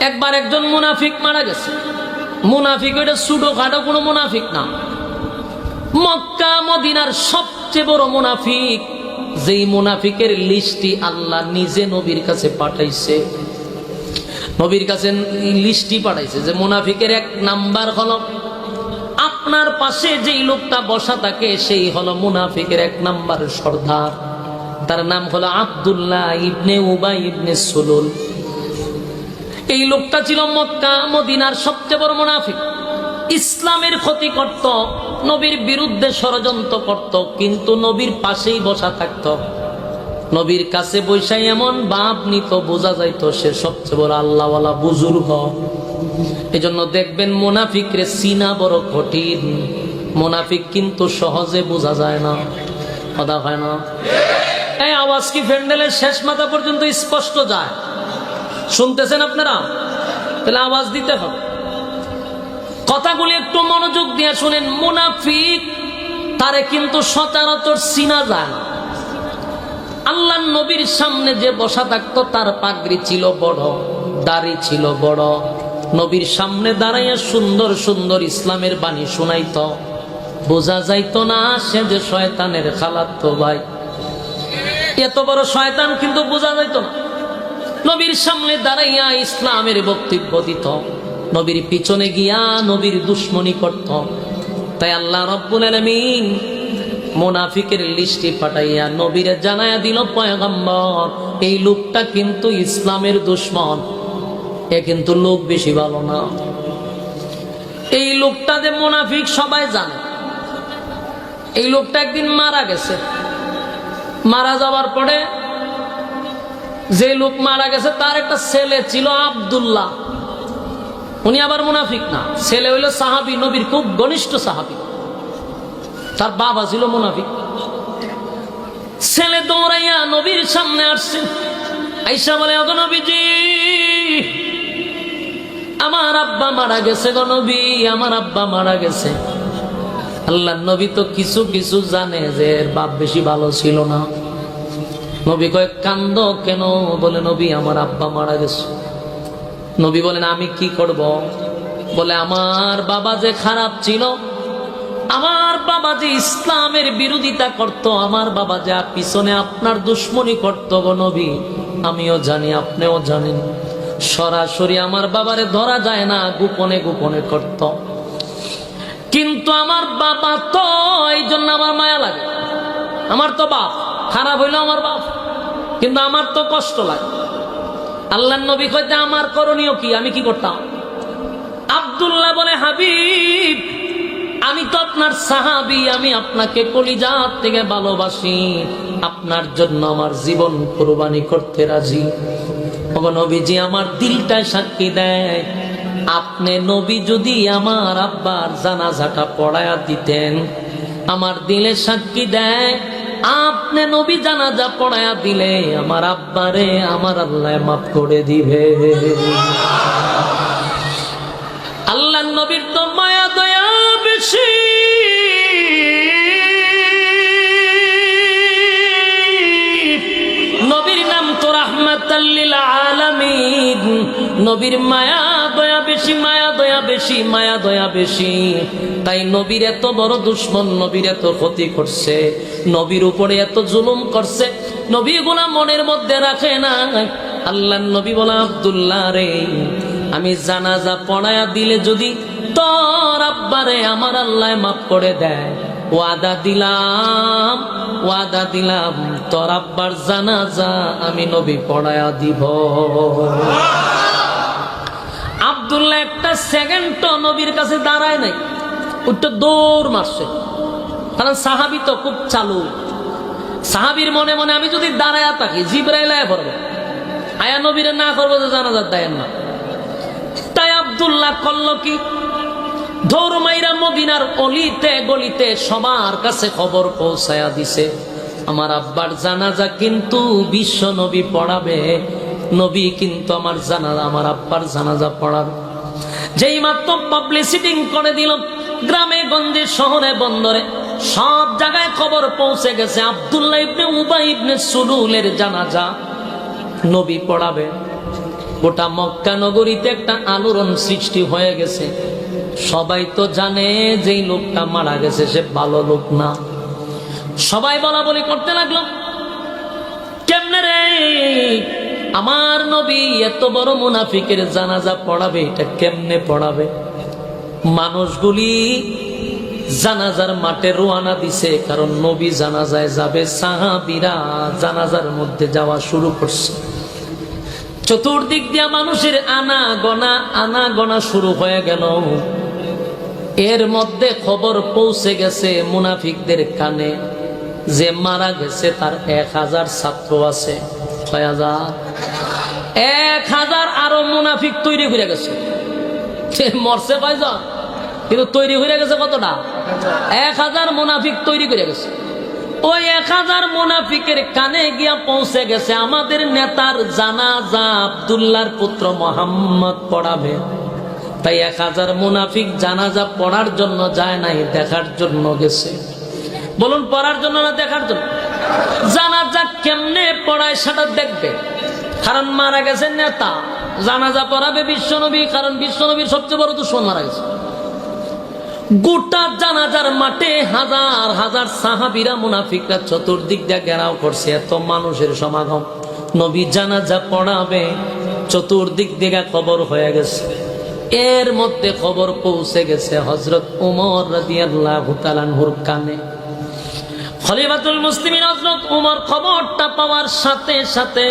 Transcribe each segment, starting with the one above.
একবার একজন মুনাফিক মারা গেছে। মুনাফিক ওইটা ছোটখাটো কোনো মুনাফিক না, মক্কা মদিনার সবচেয়ে বড় মুনাফিক। যেই মুনাফিকের লিস্টটি আল্লাহ নিজে নবীর কাছে পাঠাইছে, নবীর কাছে লিস্টটি পাঠাইছে যে মুনাফিকের 1 নাম্বার হলো আপনার পাশে যেই লোকটা বসা থাকে, সেই হলো মুনাফিকের 1 নাম্বার সর্দার। তার নাম হলো আব্দুল্লাহ ইবনে উবাই ইবনে সুলুল। এই লোকটা ছিল মক্কা মদিনার সবচেয়ে বড় মুনাফিক। ইসলামের ক্ষতি করত, নবীর বিরুদ্ধে ষড়যন্ত্র করত, কিন্তু নবীর পাশেই বসা থাকত। নবীর কাছে বৈশাই এমন ভাব নিত, বোঝা যাইত সে সবচেয়ে বড় আল্লাহওয়ালা বুজুর্গ। এজন্য দেখবেন মুনাফিকরে চিনা বড় কঠিন। মুনাফিক কিন্তু সহজে বোঝা যায় না, কথা হয় না। এই আওয়াজ কি প্যান্ডেলের শেষ মাথা পর্যন্ত স্পষ্ট যায়? শুনতেছেন আপনারা? তাহলে আওয়াজ দিতে হবে। কথাগুলি একটু মনোযোগ দিয়ে শুনেন। মুনাফিক তারে কিন্তু সচরাচর চিনা যায় না। আল্লাহ নবীর সামনে যে বসা থাকতো তার পাগড়ি ছিল বড়, দাড়ি ছিল বড়। নবীর সামনে দাঁড়াইয়া সুন্দর সুন্দর ইসলামের বাণী শোনাইতো। বোঝা যাইতো না সে যে শয়তানের খালাতো ভাই। এত বড় শয়তান কিন্তু বোঝা যাইতো না। নবীর সামনে দাঁড়াইয়া ইসলামের বক্তব্য দিত, নবীর পিছনে গিয়া নবীর দুশ্মনী করত। তাই আল্লাহ রাব্বুল আলামিন মুনাফিকের লিস্টি পাঠাইয়া নবীরে জানায়া দিল, পয়গম্বর এই লোকটা কিন্তু ইসলামের দুশ্মন, এ কিন্তু লোক বেশি ভালো না। এই লোকটা যে মুনাফিক সবাই জানে। এই লোকটা একদিন মারা গেছে। মারা যাওয়ার পরে যে লোক মারা গেছে তার একটা ছেলে ছিল আব্দুল্লাহ। উনি আবার মুনাফিক না, ছেলে হইল সাহাবী, নবীর খুব ঘনিষ্ঠ সাহাবী। তার বাবা ছিল মুনাফিক। ছেলে দৌড়াইয়া নবীর সামনে আসছে, আইসা বলে, ওগো নবীজি, আমার আব্বা মারা গেছে গো নবী, আমার আব্বা মারা গেছে। আল্লাহর নবী তো কিছু কিছু জানে যে এর বাপ বেশি ভালো ছিল না। নবী কয়, কান্দ কেন? বলে, নবী আমার আব্বা মারা গেছে। নবী বলেন, আমি কি করব? বলে, আমার বাবা যে খারাপ ছিল, আমার বাবা যে ইসলামের বিরোধিতা করত, আমার বাবা যে পিছনে আপনার দুশ্মনী করত গো নবী, আমিও জানি, আপনিও জানেন। সরাসরি আমার বাবারে ধরা যায় না, গোপনে গোপনে করত। কিন্তু আমার বাবা তো, এই জন্য আমার মায়া লাগে। আমার তো বাপ খারাপ হইলো আমার বাপ, কিন্তু আমার তো কষ্ট লাগে। আল্লাহর নবী কইতে, আমার করণীয় কি? আমি কি করতাম? আব্দুল্লাহ বলে, হাবিব, আমি তো আপনার সাহাবী, আমি আপনাকে কলিজাত থেকে ভালোবাসি, আপনার জন্য আমার জীবন কুরবানি করতে রাজি। ওগো নবীজি, আমার দিলটায় সাক্ষী দেয়, আপনি নবী যদি আমার আব্বার জানাজাটা পড়ায়া দিতেন, আমার দিলে সাক্ষী দেয়, আপনি নবী জানাজা পড়ায়া দিলে আমার আব্বারে আমার আল্লাহ মাফ করে দিবে। আল্লাহর নবীর তো মায়া দয়া বেশি, নবীর নাম তো রাহমাতাল লিল আলামিন। নবীর মায়া দয়া বেশি, মায়া দয়া বেশি, মায়া দয়া বেশি। তাই নবীর এত বড় দুশ্মন, নবীর এত ক্ষতি করছে, নবীর উপরে এত জুলুম করছে, নবী গুলা মনের মধ্যে রাখে না। আল্লাহর নবী বলে, আব্দুল্লাহ রে, আমি জানাজা পড়ায়া দিলে যদি তোর আব্বারে আমার আল্লাহ মাফ করে দেয়, ওয়াদা দিলাম, ওয়াদা দিলাম, তোর আব্বার জানাজা আমি নবী পড়ায়া দিব। আব্দুল্লাহ একটা সেকেন্ড নবীর কাছে দাঁড়ায় নাই, উঠতে দৌড় মারছে। কারণ সাহাবী তো খুব চালু। সাহাবীর মনে মনে, আমি যদি দাঁড়ায়া থাকি জিবরাইল আয়া পড়বে, আয়া নবীরে না করবো যে জানাজার দেয় না। তাই আব্দুল্লাহ করল কি, দৌড় মাইরা মদিনার অলিতে গলিতে সবার কাছে খবর পৌঁছায়া দিছে, আমার আব্বার জানাজা কিন্তু বিশ্ব নবী পড়াবে, নবী কিন্তু আমার জানাজা, আমার আব্বার জানাজা পড়াবে। যেই মাত্র পাবলিসিটি করে দিল, গ্রামে গঞ্জে শহরে বন্দরে সব জায়গায় খবর পৌঁছে গেছে, আব্দুল্লাহ ইবনে উবাই ইবনে সুলুলের জানাজা নবী পড়াবে। গোটা মক্কা নগরীতে একটা আলোড়ন সৃষ্টি হয়ে গেছে। সবাই তো জানে যেই লোকটা মারা গেছে সে ভালো লোক না। সবাই বলা বলি করতে লাগলো, কেমনে রে আমার নবী এত বড় মুনাফিকের জানাজা পড়াবে, এটা কেমনে পড়াবে? মানুষগুলি জানাজার মাঠে রওনা দিছে, কারণ নবী জানাজায় যাবে। সাহাবীরা জানাজার মধ্যে যাওয়া শুরু করছে। চতুর্দিক দিয়া মানুষের আনা গনা শুরু হয়ে গেল। এর মধ্যে খবর পৌঁছে গেছে মুনাফিকদের কানে যে মারা গেছে তার 1000 ছাত্র আছে। 1000 আরো মুনাফিক তৈরি হয়ে গেছে। মরছে কয়জন, কিন্তু তৈরি হয়ে গেছে কতটা? 1000 মুনাফিক তৈরি করে গেছে। ওই 1000 মুনাফিকের কানে গিয়া পৌঁছে গেছে আমাদের নেতার জানাজা আব্দুল্লাহর পুত্র মোহাম্মদ পড়াবে। তাই 1000 মুনাফিক জানাজা পড়ার জন্য যায় নাই, দেখার জন্য গেছে। বলুন, পড়ার জন্য না দেখার জন্য? জানাজা কেমনে পড়ায় সেটা দেখবে, কারণ মারা গেছে নেতা। জানাজা পড়াবে বিশ্বনবী, কারণ বিশ্বনবীর সবচেয়ে বড় দুশমন মারা গেছে। গোটা জানাজার মাঠে হাজার হাজার সাহাবীরা মুনাফিকরা চতুর্দিক দিয়ে ঘেরাও করছে। এত মানুষের সমাগম, নবী জানাজা পড়াবে, চতুর্দিক দিকে খবর হয়ে গেছে। এর মধ্যে খবর পৌঁছে গেছে হযরত ওমর রাদিয়াল্লাহু তাআলা আনহুর কানে। খলিফাতুল মুসলিমিন হযরত ওমর খবরটা পাওয়ার সাথে সাথে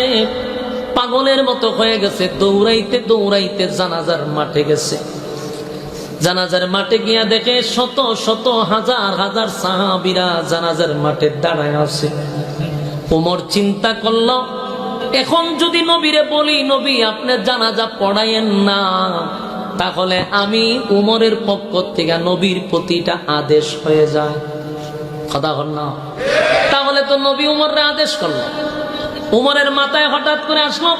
পাগলের মতো হয়ে গেছে। দৌড়াইতে দৌড়াইতে জানাজার মাঠে গেছে। জানাজার মাঠে গিয়া দেখে শত শত হাজার হাজার সাহাবীরা জানাজার মাঠে দাঁড়ায় আছে। ওমর চিন্তা করল, এখন যদি নবীরে বলি নবী আপনি জানাজা পড়ায়েন না, তাহলে আমি উমরের পক্ষ থেকে নবীর প্রতিটা আদেশ হয়ে যায়। কথা বল না? তাহলে তো নবী উমরের আদেশ করল। উমরের মাথায় হঠাৎ করে আসলো,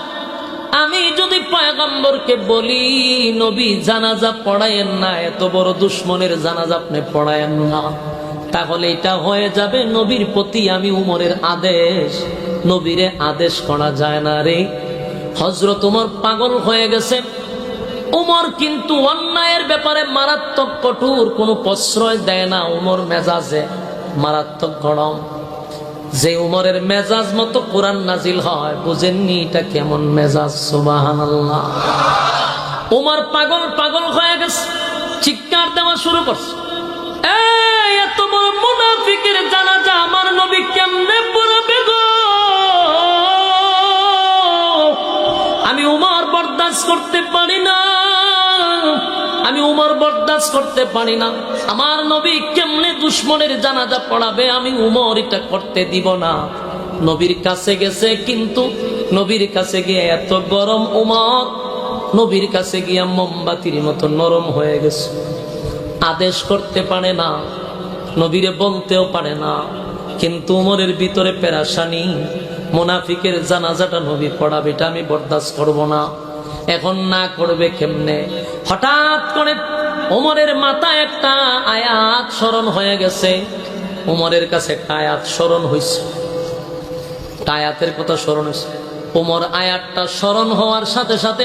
আমি যদি পয়গম্বরকে বলি নবী জানাজা পড়ায়েন না, এত বড় দুশমনের জানাজা আপনি পড়ায়েন না, তাহলে এটা হয়ে যাবে নবীর প্রতি আমি উমরের আদেশ। নবীরে আদেশ করা যায় না রে। হযরত উমর পাগল হয়ে গেছে। উমর কিন্তু অন্যায়ের ব্যাপারে মারাত্মক কঠোর, কোনো প্রশ্রয় দেয় না। উমর মেজাজে মারাত্মক গরম। যে উমরের মেজাজ মতো কোরআন নাজিল হয়, বুঝেননি এটা কেমন মেজাজ? সুবহানাল্লাহ। উমর পাগল পাগল হয়ে গেছে, চিৎকার দেওয়া শুরু করছে, এত বড় মুনাফিকের জানাজা আমার নবী কেমনে পড়াবে গো? আমি উমর বরদাস্ত করতে পারি না, আমি উমর বরদাস্ত করতে পারি না। আমার নবী কেমনে দুশমনের জানাজা পড়াবে? আমি উমর এটা করতে দিব না। নবীর কাছে গেছে, কিন্তু নবীর কাছে গিয়ে এত গরম উমর, নবীর কাছে গিয়া মোমবাতির মতো নরম হয়ে গেছে। আদেশ করতে পারে না, নবীরে বলতেও পারে না, কিন্তু উমরের ভিতরে পেরেশানি। মুনাফিকের জানাজাটা নবী পড়াবে, এটা আমি বরদাস্ত করব না। এখন না করবে কেমনে? হঠাৎ করে ওমরের মাথায় একটা আয়াত স্মরণ হয়ে গেছে। ওমরের কাছে একটা আয়াত স্মরণ হয়েছে, আয়াতের কথা স্মরণ হয়েছে। ওমর আয়াতটা স্মরণ হওয়ার সাথে সাথে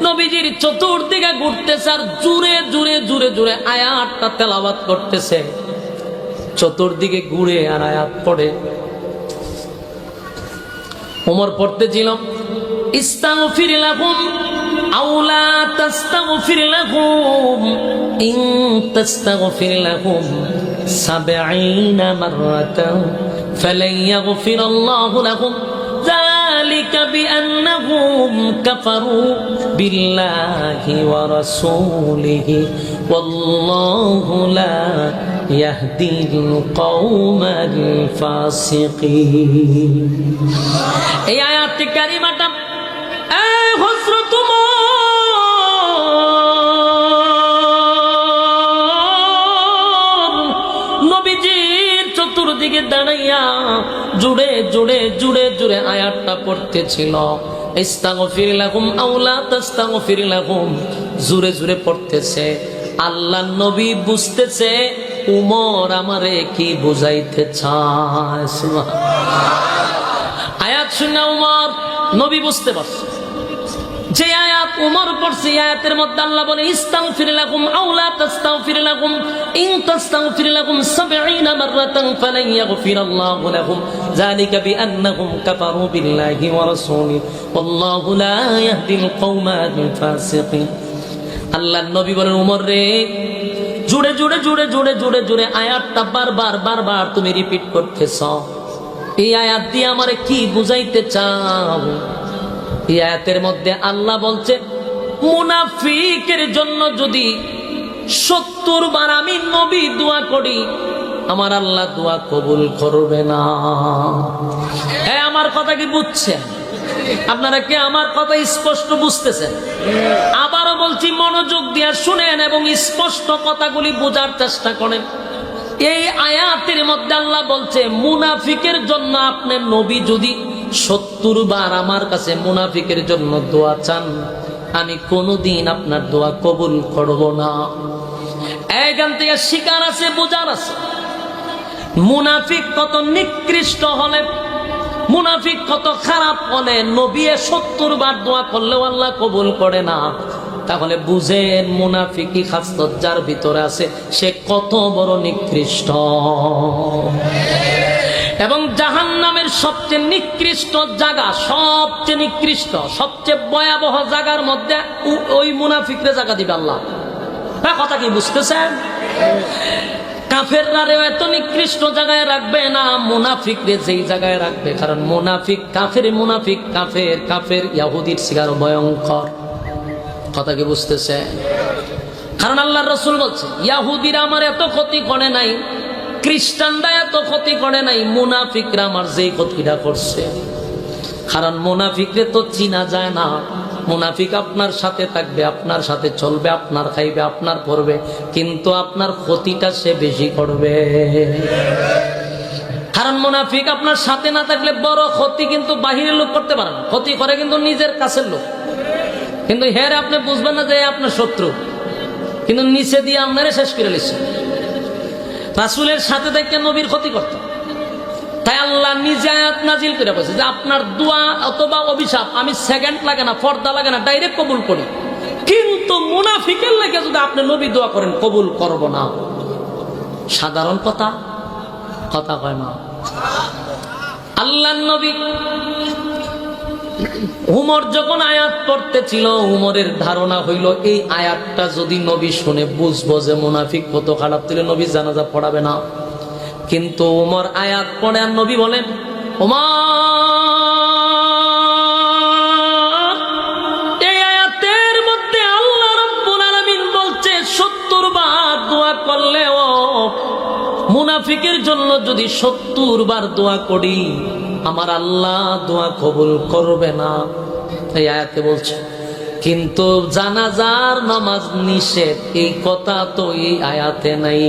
নবীজির চতুর্দিকে ঘুরতেছে আর জুড়ে জুড়ে জুড়ে জুড়ে আয়াতটা তেলাওয়াত করতেছে। চতুর্দিকে ঘুরে আর আয়াত পড়ে। ওমর পড়তেছিল, ইস্তাগফির লাহুম আও লা তাস্তাগফির লাহুম ইন তাস্তাগফির লাহুম 70 মাররাতান ফালান ইয়াগফিরাল্লাহু লাহুম যালিকা বিআন্নাহুম কাফারু বিল্লাহি ওয়া রাসূলিহি ওয়াল্লাহু লা ইয়াহদিল কওমাল ফাসিকিন। এই আয়াতটি কারিমাটা হযরত নবীজির চতুর্দিকে দাঁড়াইয়া জুড়ে জুড়ে জুড়ে জুড়ে আয়াতটা পড়তেছিল। ইস্তাগফির লাহুম আও লা তাস্তাগফির লাহুম, জুড়ে জুড়ে পড়তেছে। আল্লাহর নবী বুঝতেছে উমর আমারে কি বুঝাইতে চায়। সুবহানাল্লাহ। আয়াত শুনে উমর নবী বুঝতে পারছে যে আয়াত উমর পড়ছে, আয়াতের মধ্যে আল্লাহ বলে ইস্তাগফির লাকুম আও লা তাস্তাগফির লাকুম ইন তাস্তাগফির লাকুম 70 মাররাতান ফালান ইয়াগফিরাল্লাহু লাকুম যালিকা বিআন্নাহুম কাফারু বিল্লাহি ওয়া রাসূলিহি ওয়াল্লাহু লা ইয়াহদিল কওমাল ফাসিকিন। আল্লাহর নবী বলেন, উমর রে, জুড়ে জুড়ে জুড়ে জুড়ে জুড়ে জুড়ে আয়াতটা বারবার বারবার তুমি রিপিট করতেছ। এই আয়াত দিয়ে আমারে কি বুঝাইতে চাও? এই আয়াতের মধ্যে আল্লাহ বলছে, মুনাফিকের জন্য যদি 70 বার আমি নবী দোয়া করি, আমার আল্লাহ দোয়া কবুল করবে না। হ্যাঁ, আমার কথা কি বুঝছেন আপনারা? কি আমার কথা স্পষ্ট বুঝতেছেন? আবারও বলছি, মনোযোগ দিয়ে শুনেন এবং স্পষ্ট কথাগুলি বোঝার চেষ্টা করেন। এই আয়াতের মধ্যে আল্লাহ বলছে, মুনাফিকের জন্য আপনার নবী যদি 70 বার আমার কাছে মুনাফিকের জন্য দোয়া চান, আমি কোনোদিন আপনার দোয়া কবুল করব না। এখান থেকে শিকার আছে, বোঝার আছে। মুনাফিক কত নিকৃষ্ট হলে, মুনাফিক কত খারাপ হলে নবী 70 বার দোয়া করলেও আল্লাহ কবুল করে না, তাহলে বুঝেন মুনাফিকি খাসলত যার ভিতরে আছে সে কত বড় নিকৃষ্ট। এবং জাহান্নামের সবচেয়ে নিকৃষ্ট জায়গা, সবচেয়ে নিকৃষ্ট, সবচেয়ে ভয়াবহ জায়গার মধ্যে ওই মুনাফিকরে জায়গা দিবে আল্লাহ। কথা কি বুঝতেছেন? কাফেররা এত নিকৃষ্ট জায়গায় রাখবে না, মুনাফিকরে যেই জায়গায় রাখবে। কারণ মুনাফিক কাফের, মুনাফিক কাফের, কাফের ইহুদির শিকার ভয়ঙ্কর। কথা কি বুঝতেছে? কারণ আল্লাহর রাসূল বলছে, ইহুদিরা আমার এত ক্ষতি করে নাই, খ্রিস্টানরা এত ক্ষতি করে নাই, মুনাফিকরা আমার যেই ক্ষতিটা করছে। কারণ মুনাফিকরে তো চিনা যায় না। মুনাফিক আপনার সাথে থাকবে, আপনার সাথে চলবে, আপনার খাইবে, আপনার পড়বে, কিন্তু আপনার ক্ষতিটা সে বেশি করবে। কারণ মুনাফিক আপনার সাথে না থাকলে বড় ক্ষতি কিন্তু বাহিরের লোক করতে পারে না, ক্ষতি করে কিন্তু নিজের কাছের লোক। কিন্তু হের আপনি বুঝবেন না যে আপনার শত্রু, কিন্তু নিচে দিয়ে আপনারে শেষ করে নিচ্ছে। রাসূলের সাথে থেকে নবীর ক্ষতি করত। তাই আল্লাহ নিজে আয়াত নাজিল করে বলছে যে আপনার দোয়া অথবা অভিশাপ আমি সেকেন্ড লাগে না, পর্দা লাগে না, ডাইরেক্ট কবুল করি। কিন্তু মুনাফিকের লাগে যদি আপনি নবী দোয়া করেন, কবুল করব না। সাধারণ কথা, কথা কয় না। আল্লাহর নবী উমর যখন আয়াত পড়তেছিল, উমরের ধারণা হইল এই আয়াতটা যদি নবী শুনে বুঝবো যে মুনাফিক কত খারাপ, তাহলে নবী জানাজা পড়াবে না। কিন্তু উমর আয়াত পড়ে আর নবী বলেন, উমর, এই আয়াতের মধ্যে আল্লাহ রাব্বুল আলামিন বলছে 70 বার দোয়া করলেও মুনাফিকের জন্য যদি 70 বার দোয়া করি, আমার আল্লাহ দোয়া কবুল করবে না। এই আয়াতে বলছে। কিন্তু জানাজার নামাজ নিষেধ, এই কথা তো এই আয়াতে নাই।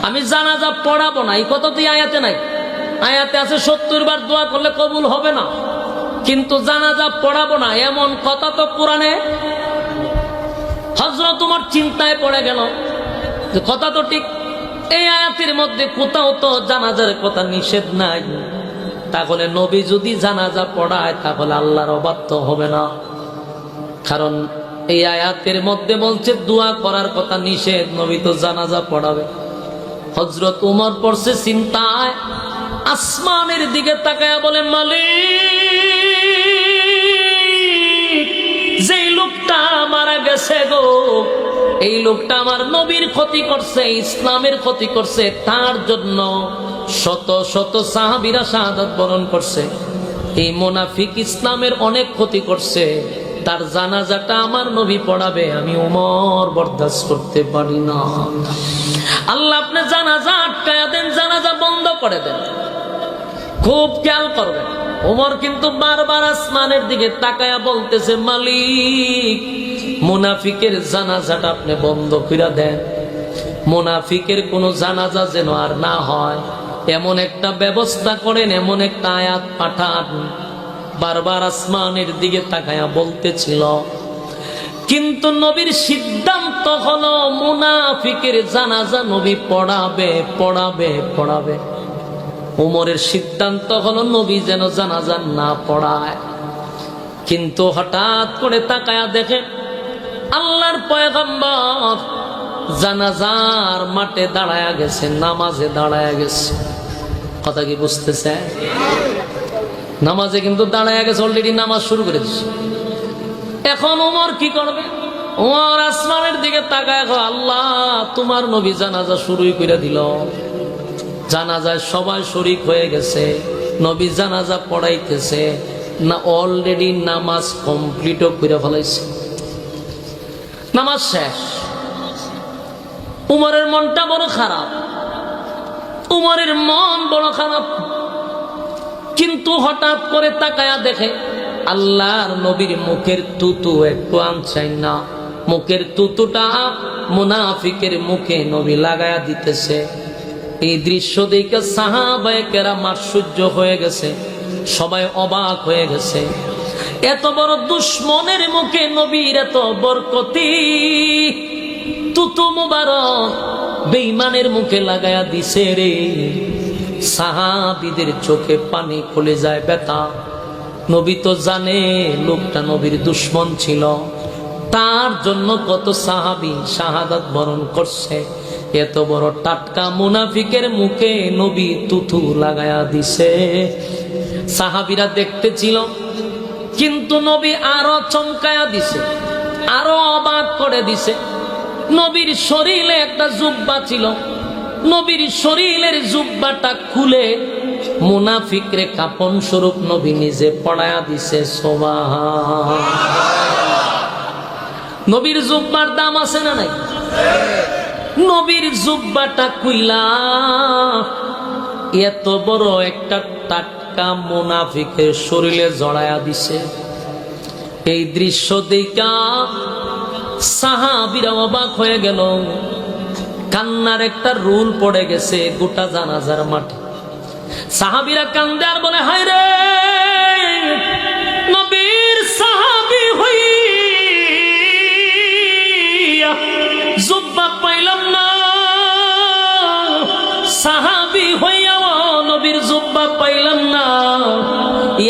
আমি জানাজা পড়াবো না, এই কথা তো এই আয়াতে নাই। আয়াতে আছে 70 বার দোয়া করলে কবুল হবে না, কিন্তু জানাজা পড়াবো না, এমন কথা তো কোরআনে। হযরত ওমর চিন্তায় পড়ে গেল যে কথা তো ঠিক, এই আয়াতের মধ্যে কোথাও তো জানাজার কথা নিষেধ নাই। তাহলে নবী যদি জানাজা পড়ায় তাহলে আল্লাহর অবাধ্য হবে না। কারণ এই আয়াতের মধ্যে বলছে দোয়া করার কথা নিষেধ, নবী তো জানাজা পড়াবে। হযরত ওমর পড়ছে চিন্তায়, আসমানের দিকে তাকায়া বলে, মালিক, যেই লোকটা মারা গেছে গো, এই লোকটা আমার নবীর ক্ষতি করছে, ইসলামের ক্ষতি করছে, তার জন্য শত শত সাহাবীরা শাহাদাত বরণ করছে। এই মুনাফিক ইসলামের অনেক ক্ষতি করছে, তার জানাজাটা আমার নবী পড়াবে, আমি ওমর বরদাস্ত করতে পারি না। আল্লাহ আপনি জানাজা আটকায়া দেন, জানাজা বন্ধ করে দেন। খুব খেয়াল করবেন, ওমর কিন্তু বারবার আসমানের দিকে তাকায়া বলতেছে, মালিক, মুনাফিকের জানাজাটা আপনি বন্ধ করে দেন, মুনাফিকের কোনো জানাজা যেন আর না হয়, এমন একটা ব্যবস্থা করেন, এমন একটা আয়াত পাঠান। বারবার আসমানের দিকে তাকায়া বলতেছিল। কিন্তু নবীর সিদ্ধান্ত হলো মুনাফিকের জানাজা নবী পড়াবে পড়াবে পড়াবে। ওমরের সিদ্ধান্ত হলো নবী যেন জানাজা না পড়ায়। কিন্তু হঠাৎ করে তাকায়া দেখে আল্লাহর পয়গম্বর জানাজার মাঠে দাঁড়ায়া গেছে, নামাজে দাঁড়ায়া গেছে। কথা কি বুঝতেছে? নামাজে কিন্তু দাঁড়ায়া গেছে, অলরেডি নামাজ শুরু করে দিচ্ছে। এখন ওমর কি করবে? ওমর আসমানের দিকে তাকায়, আল্লাহ তোমার নবী জানাজা শুরুই করে দিল, জানাজায় সবাই শরীক হয়ে গেছে, নবী জানাজা পড়াইতেছে না, অলরেডি নামাজ কমপ্লিটও করে ফেলাইছে, নামাজ শেষ। উমরের মনটা বড় খারাপ, উমরের মন বড় খারাপ। কিন্তু হঠাৎ করে তাকায়া দেখে আল্লাহর নবীর মুখের তুতু একটু আনছাই না, মুখের তুতুটা মুনাফিকের মুখে নবী লাগায়া দিতেছে। এই দৃশ্য দেখে সাহাবায়ে কেরাম আশ্চর্য হয়ে গেছে, সবাই অবাক হয়ে গেছে। এত বড় দুশ্মনের মুখে নবীর এত বরকতি তুতু মুবারক বেঈমানের মুখে লাগায়া দিছে রে। সাহাবীদের চোখে পানি খুলে যায়, ব্যথা। নবী তো জানে লোকটা নবীর দুশ্মন ছিল, তার জন্য কত সাহাবী শাহাদাত বরণ করছে। এত বড় টাটকা মুনাফিকের মুখে নবী তুতু লাগায়া দিছে। সাহাবীরা দেখতে ছিল, কিন্তু নবী আরো চমকায়া দিছে, আরো অবাক করে দিছে। নবীর শরীরে একটা জুব্বা ছিল, নবীর শরীরের জুব্বাটা খুলে মুনাফিকরে কাপন স্বরূপ নবী নিজে পড়ায়া দিছে। সুবহান। নবীর জুব্বার দাম আছে না নাই? নবীর জুব্বাটা খুইলা এত বড় একটা টাটকা মুনাফিকের শরীরে জড়ায়া দিছে। এই দৃশ্য দেখা সাহাবীরা অবাক হয়ে গেল। কান্নার একটা রুল পড়ে গেছে গোটা জানাজার মাঠে। সাহাবীরা কান্দে আর বলে, হায় রে, নবীর সাহাবী হইয়া জুব্বা পাইলাম না, সাহাবী হইয়া নবীর জুব্বা পাইলাম না।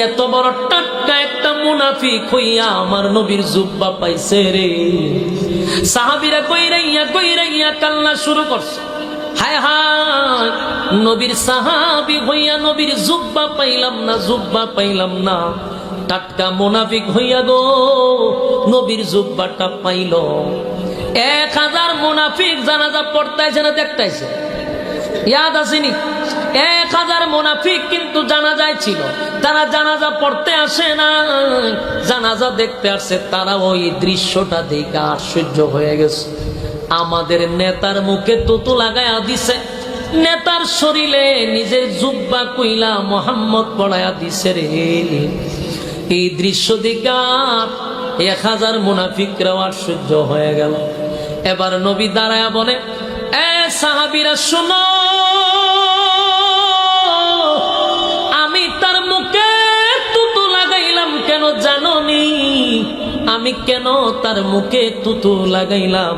এত বড় টাটকা একটা মুনাফিক হইয়া আমার নবীর জুব্বা পাইছে রে। সাহাবীরা কইরাইয়া কান্না শুরু করছে, হায় হায়, নবীর সাহাবী হইয়া নবীর জুব্বা পাইলাম না, জুব্বা পাইলাম না। টাটকা মুনাফিক হইয়া গো নবীর জুব্বাটা পাইল। 1000 মুনাফিক জানাজা পড়তাইছে না দেখতাইছে, ইয়াদ আসেনি? 1000 মুনাফিক কিন্তু জানাজায় ছিল, তারা জানাজা পড়তে আসে না, জানাজা দেখতে আসছে। তারা ওই দৃশ্যটা দেখে আশ্চর্য হয়ে গেছে। আমাদের নেতার মুখে তুতু লাগায়া দিছে, নেতার শরীরে নিজের জুব্বা কইলা মোহাম্মদ পড়ায়া দিছে রে। এই দৃশ্য দেখে 1000 মুনাফিকরাও আশ্চর্য হয়ে গেল। এবার নবী দাঁড়ায়া বলে, এ সাহাবীরা শোনো, আমি তার মুখে তুতু লাগাইলাম কেন জানোনি? আমি কেন তার মুখে তুতু লাগাইলাম?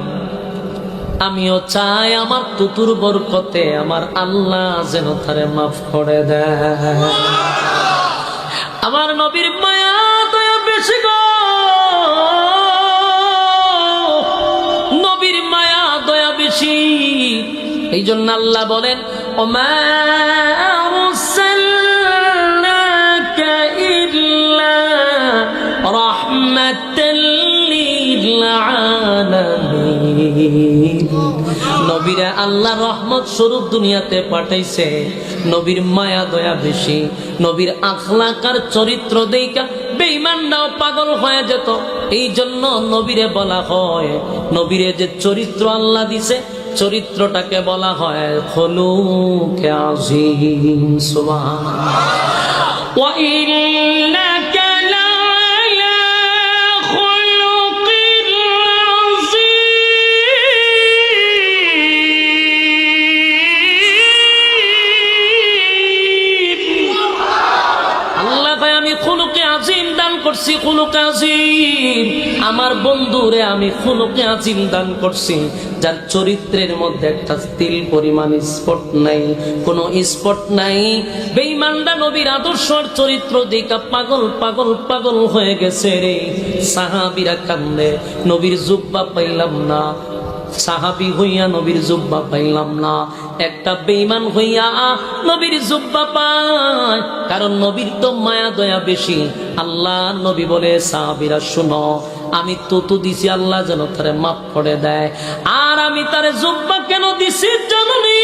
আমিও চাই আমার তুতুর বরকতে আমার আল্লাহ যেন তারে মাফ করে দেয়। আমার নবীর মায়া দয়া বেশি গো, নবীর মায়া দয়া বেশি। এই জন্য আল্লাহ বলেন, ওমা আরসালনাকা ইল্লা রাহমাতাল লিল আলামিন। নবীরা আল্লাহ রহমত স্বরূপ দুনিয়াতে পাঠাইছে। নবীর মায়া দয়া বেশি, নবীর আখলাক আর চরিত্র দেইকা বেঈমানরাও পাগল হয়ে যেত। এই জন্য নবীরে বলা হয়, নবীরে যে চরিত্র আল্লাহ দিছে চরিত্রটাকে বলা হয় খুলুকে আযীম। সুবহানাল্লাহ। ওয়া ইন্নাকা লা'আলা খুলুকিল আযীম। আল্লাহ ভাই আমি খুলুকে আযীম দান করছি, খুলুকে আযীম। আমার বন্ধুরে আমি খুলুকে আজিম দান করছি, যার চরিত্রের মধ্যে একটা তিল পরিমাণ স্পট নাই, কোনো স্পট নাই। বেঈমানরা নবীর আদর্শ আর চরিত্র দেখা পাগল পাগল পাগল হয়ে গেছে রে। সাহাবীরা কান্দে, নবীর জুব্বা পাইলাম না, সাহাবী হইয়া নবীর জুব্বা পাইলাম না। একটা বেঈমান হইয়া নবীর জুব্বা পায়, কারণ নবীর তো মায়া দয়া বেশি। আল্লাহ নবী বলে, সাহাবীরা শুনো, আমি তো দিছি আল্লাহ যেন তারে মাফ করে দেয়। আর আমি তারে জুব্বা কেন দিছি জানি?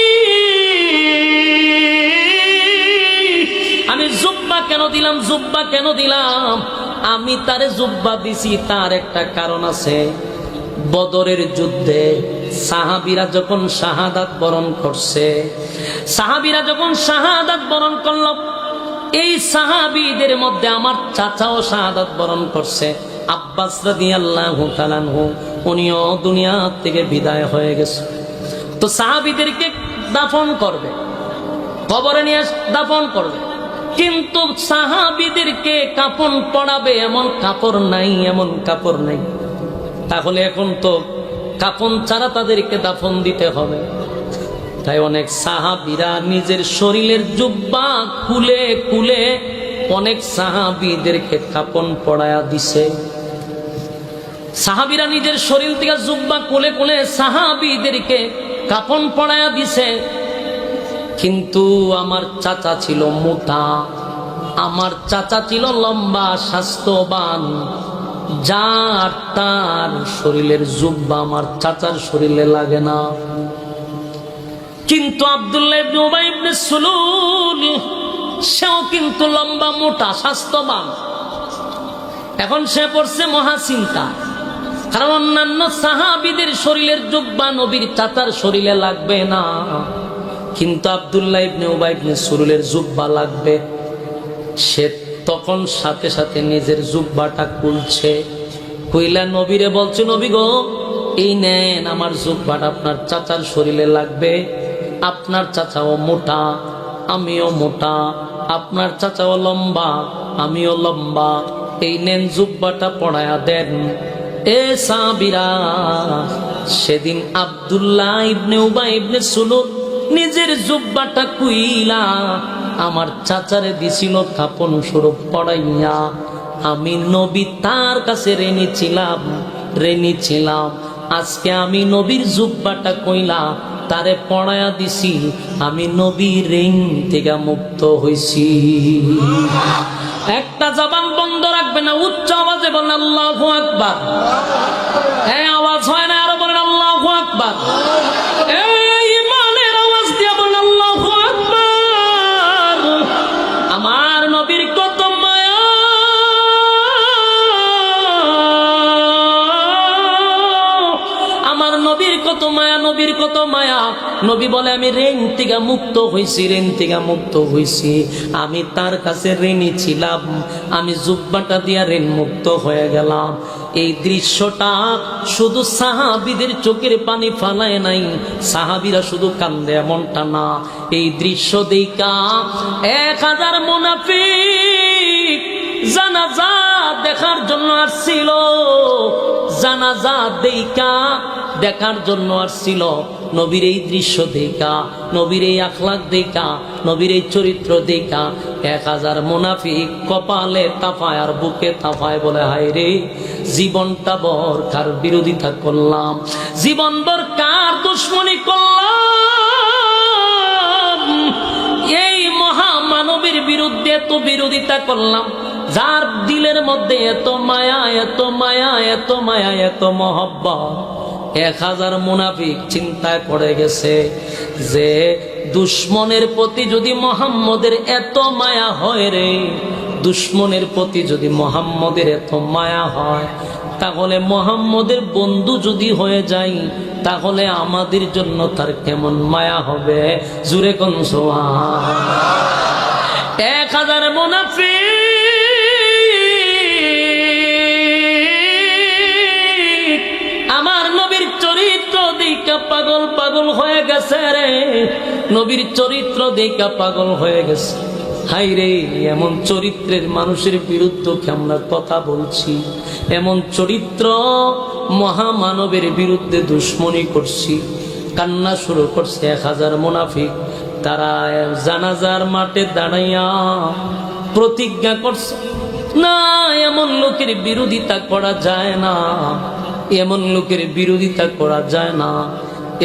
আমি জুব্বা কেন দিলাম, জুব্বা কেন দিলাম? আমি তারে জুব্বা দিছি, তার একটা কারণ আছে। বদরের যুদ্ধে সাহাবীরা যখন শাহাদাত বরণ করছে, সাহাবীরা যখন শাহাদাত বরণ করল, এই সাহাবীদের মধ্যে আমার চাচাও শাহাদাত বরণ করছে, আব্বাস রাদিয়াল্লাহু তাআলা আনহু। উনিও দুনিয়া থেকে বিদায় হয়ে গেছে। তো সাহাবীদেরকে দাফন করবে, কবরে নিয়ে দাফন করবে, কিন্তু সাহাবীদেরকে কাফন পরাবে এমন কাপড় নাই, এমন কাপড় নাই। তাহলে এখন তো কাফন ছাড়া তাদেরকে দাফন দিতে হবে। তাই অনেক সাহাবীরা নিজের শরীরের জুব্বা খুলে খুলে অনেক সাহাবীদেরকে কাফন পরায়া দিছে। সাহাবীরা নিজের শরীর থেকে জুব্বা খুলে খুলে সাহাবীদেরকে কাফন পরায়া দিছে। কিন্তু আমার চাচা ছিল মোটা, আমার চাচা ছিল লম্বা, স্বাস্থ্যবান, যার তার শরীরের জুব্বা আমার চাচার শরীরে লাগে না। কিন্তু আব্দুল্লাহ ইবনে উবাই ইবনে সুলুল, সেও কিন্তু লম্বা, মোটা, স্বাস্থ্যবান। এখন সে পড়ছে মহাচিন্তা, কারণ অন্যান্য সাহাবীদের শরীরের জুব্বা নবীর চাচার শরীরে লাগবে না, কিন্তু আব্দুল্লাহ ইবনে উবাই ইবনে সুলুলের জুব্বা লাগবে। সে তখন সাথে সাথে নিজের জুব্বাটা খুলছে, কইলা নবীরে বলছে, নবী গো, এই নেন আমার জুব্বাটা, আপনার চাচার শরীরে লাগবে। আপনার চাচাও মোটা, আমিও মোটা, আপনার চাচাও লম্বা, আমিও লম্বা, এই নেন জুব্বাটা পড়ায়া দেন। এ সাহাবীরা, সেদিন আব্দুল্লাহ ইবনে উবাই ইবনে সুলুল নিজের জুব্বাটা কুইলা আমার চাচারে দিছিল কাপন স্বরূপ পড়াইয়া। আমি নবী তার কাছে রেনি ছিলাম। আজকে আমি নবীর জুব্বাটা কইলা তারে পড়ায়া দিছি, আমি নবীর ঋণ থেকে মুক্ত হইছি। একটা জবান বন্ধ রাখবে না, উচ্চ আওয়াজে বলেন আল্লাহু আকবার। হ্যাঁ, আওয়াজ হয় না, আরো বলেন আল্লাহু আকবার। আমার নবীর কত মায়া, আমার নবীর কত মায়া, নবীর কত মায়া। নবী বলে, আমি ঋণ থেকে মুক্ত হইছি, ঋণ থেকে মুক্ত হইছি। আমি তার কাছে ঋণী ছিলাম, আমি জুব্বাটা দিয়া ঋণ মুক্ত হয়ে গেলাম। এই দৃশ্যটা শুধু সাহাবীদের চোখের পানি ফালায় নাই, সাহাবীরা শুধু কান্দে এমনটা না। এই দৃশ্য দেখা 1000 মুনাফিক জানাজা দেখার জন্য আসছিল, জানাজা দেখার জন্য আসছিল। নবীর এই দৃশ্য দেখা, নবীর এই আখলাক দেখা, নবীর এই চরিত্র দেখা 1000 মুনাফিক কপালে তাফায় আর বুকে তাফায়, বলে, হায় রে, জীবনটা বর কার বিরোধিতা করলাম, জীবন বর কার দুশ্মনী করলাম, এই মহামানবীর বিরুদ্ধে তো বিরোধিতা করলাম, যার দিলের মধ্যে এত মায়া, এত মায়া, এত মায়া, এত মহব্বত। 1000 মুনাফিক চিন্তায় পড়ে গেছে যে দুশ্মনের প্রতি যদি মোহাম্মদের এত মায়া হয় রে, দুশ্মনের প্রতি যদি মোহাম্মদের এত মায়া হয়, তাহলে মোহাম্মদের বন্ধু যদি হয়ে যায়, তাহলে আমাদের জন্য তার কেমন মায়া হবে। জুরে কোন সুবহান। 1000 মুনাফিক আমার নবীর চরিত্র দেখা পাগল পাগল হয়ে গেছে রে, নবীর চরিত্র দেখা পাগল হয়ে গেছে। হাই রে, এমন চরিত্রের মানুষের বিরুদ্ধে কি আমরা কথা বলছি? এমন চরিত্র মহামানবের বিরুদ্ধে দুশ্মনী করছি। কান্না শুরু করছে 1000 মুনাফিক। তারা জানাজার মাঠে দাঁড়াইয়া প্রতিজ্ঞা করছে, না, এমন লোকের বিরোধিতা করা যায় না, এমন লোকের বিরোধিতা করা যায় না।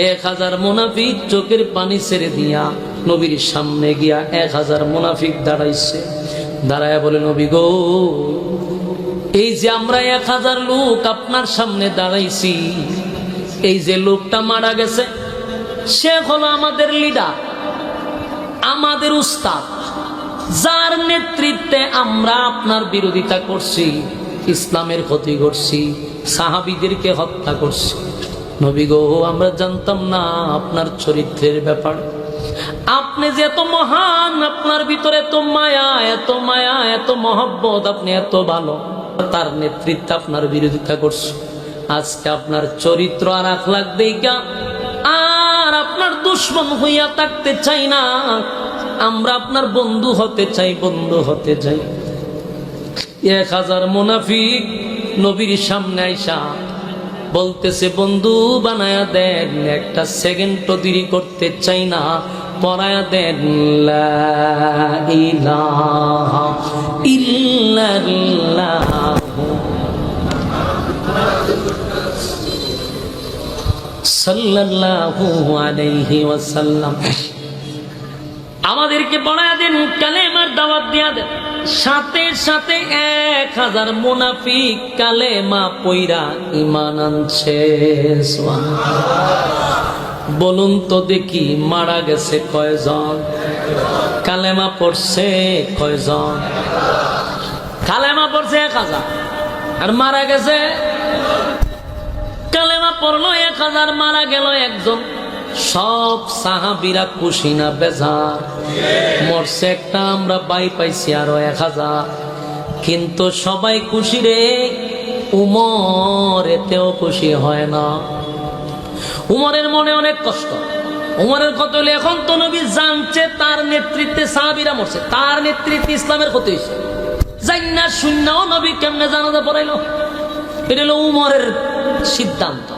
1000 মুনাফিক চোখের পানি ছেড়ে দিয়া নবীর সামনে গিয়া 1000 মুনাফিক দাঁড়াইছে। দাঁড়ায় বলে, নবী গো, এই যে আমরা 1000 লোক আপনার সামনে দাঁড়াইছি, এই যে লোকটা মারা গেছে সে হলো আমাদের লিডার, আমাদের উস্তাদ, যার নেতৃত্বে আমরা আপনার বিরোধিতা করছি, ইসলামের ক্ষতি করছি, সাহাবীদেরকে হত্যা করছি। নবী গো, আমরা জানতাম না আপনার চরিত্রের ব্যাপার। আপনি যে এত মহান, আপনার ভিতরে এত মায়া, এত মায়া, এত মহব্বত, আপনি এত ভালো, তার নেতৃত্বে আপনার বিরোধিতা করছি। আজকে আপনার চরিত্র আর আখলাক দেখা আর আপনার দুশ্মন হইয়া থাকতে চাই না, আমরা আপনার বন্ধু হতে চাই, বন্ধু হতে চাই। 1000 মুনাফিক নবীর সামনে আইসা বলতেছে, বন্ধু বানায়া দেন, একটা সেকেন্ডও দেরি করতে চাই না, পড়ায়া দেন লা ইলাহা ইল্লাল্লাহ সাল্লাল্লাহু আলাইহি ওয়াসাল্লাম। আমাদেরকে পড়ায়া দেন, কালেমার দাওয়াত দিয়া দেন। সাথে সাথে 1000 মুনাফিক কালেমা পয়রা ঈমান আনছে। বলুন তো দেখি, মারা গেছে কয়জন? কালেমা পড়ছে কয়জন? কালেমা পড়ছে 1000 আর মারা গেছে, কালেমা পড়লো 1000, মারা গেল একজন। সব সাহাবীরা খুশি না বেজার? মরছে একটা, আমরা বাই পাইছি আরো 1000। কিন্তু সবাই খুশি রে, উমর এতেও খুশি হয় না। উমরের মনে অনেক কষ্ট। উমরের কত হলে, এখন তো নবী জানছে তার নেতৃত্বে সাহাবীরা মরছে, তার নেতৃত্বে ইসলামের ক্ষতি হয়েছে, জান্না শূন্যও নবী কেমনে জানাজা পড়াইল? এটা হলো উমরের সিদ্ধান্ত।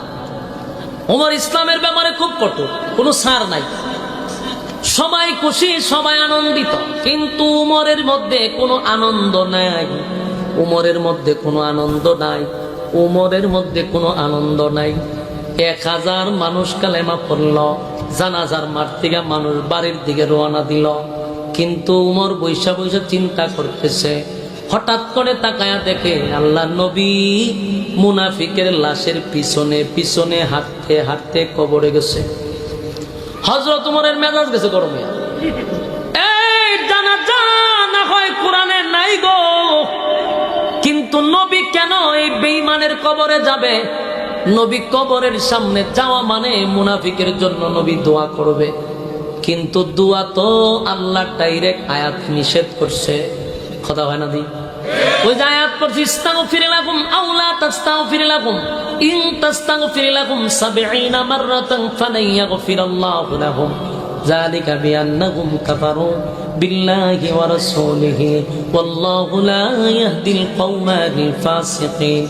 উমর ইসলামের ব্যাপারে খুব কঠোর, কোনো ছাড় নাই। সবাই খুশি, সবাই আনন্দিত, কিন্তু উমরের মধ্যে কোনো আনন্দ নাই। উমরের মধ্যে কোনো আনন্দ নাই। উমরের মধ্যে কোনো আনন্দ নাই। 1000 মানুষ কালেমা পড়ল, জানাজার মাঠ থেকে মানুষ বাড়ির দিকে রওনা দিল। কিন্তু উমর বৈশা বৈশা চিন্তা করতেছে। হঠাৎ করে তাকায়া দেখে আল্লাহ নবী মুনাফিকের লাশের পিছনে পিছনে হাঁটতে হাঁটতে কবরে গেছে। হযরত উমরের মেজাজ গেছে গরমে। এই জানাজা না হয় কোরআনে নাই গো, কিন্তু নবী কেন এই বেঈমানের কবরে যাবে? নবী কবরের সামনে যাওয়া মানে মুনাফিকের জন্য নবী দোয়া করবে, কিন্তু দোয়া তো আল্লাহ ডাইরেক্ট আয়াত নিষেধ করছে। কথা হয় না দি? ওই যে আয়াত করছে, ইস্তাগফির লাকুম আও লা তাস্তাগফির লাকুম ইন তাস্তাগফির লাকুম ৭০ মাররাতান ফালান ইয়াগফিরাল্লাহু লাহুম যালিকা বিআন্নাহুম কাফারু বিল্লাহি ওয়া রাসূলিহি ওয়াল্লাহু লা ইয়াহদিল কওমাল ফাসিকিন।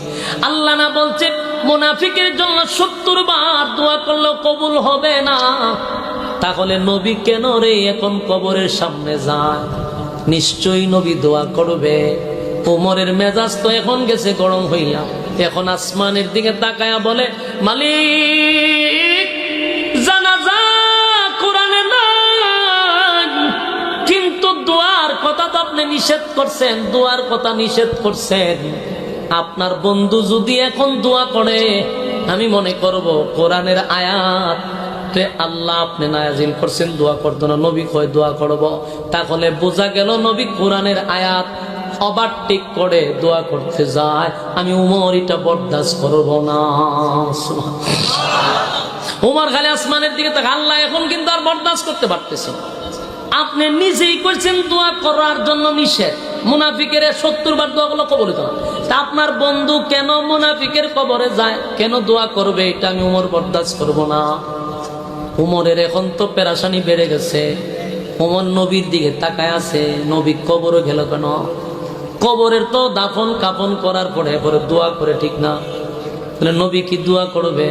আল্লাহ না বলছে মুনাফিকের জন্য ৭০ বার দোয়া করলে কবুল হবে না? তাহলে নবী কেন রে এখন কবরের সামনে যায়? নিশ্চয়ই নবী দোয়া করবে। ওমরের মেজাজ তো এখন গেছে গরম হইয়া। এখন আসমানের দিকে তাকায়া বলে, মালিক, জানাজা কোরআনে নাই, কিন্তু দোয়ার কথা তো আপনি নিষেধ করছেন, দোয়ার কথা নিষেধ করছেন। আপনার বন্ধু যদি এখন দোয়া করে, আমি মনে করব কোরআনের আয়াত আল্লাহ আপনি নাজিল করছেন, দোয়া করতো না, নবী কয় দোয়া করব। তাহলে বোঝা গেল নবী কোরআনের আয়াত ওভারটেক করে দোয়া করতে যায়। আমি উমর এটা বরদাস্ত করব না। উমর খালি আসমানের দিকে তাকে, আল্লাহ এখন কিন্তু আর বরদাস্ত করতে পারতেছে। আপনি নিজেই করছেন দোয়া করার জন্য নিষেধ। মুনাফিকের ৭০ বার দোয়া করলো কবরে যাওয়া, তা আপনার বন্ধু কেন মুনাফিকের কবরে যায়, কেন দোয়া করবে? এটা আমি উমর বরদাস্ত করব না। উমরের এখন তো পেরেশানি বেড়ে গেছে। ওমর নবীর দিকে তাকায় আছে, নবী কবরে গেল কেন? কবরের তো দাফন কাফন করার পরে পরে দোয়া করে, ঠিক না? তাহলে নবী কি দোয়া করবে?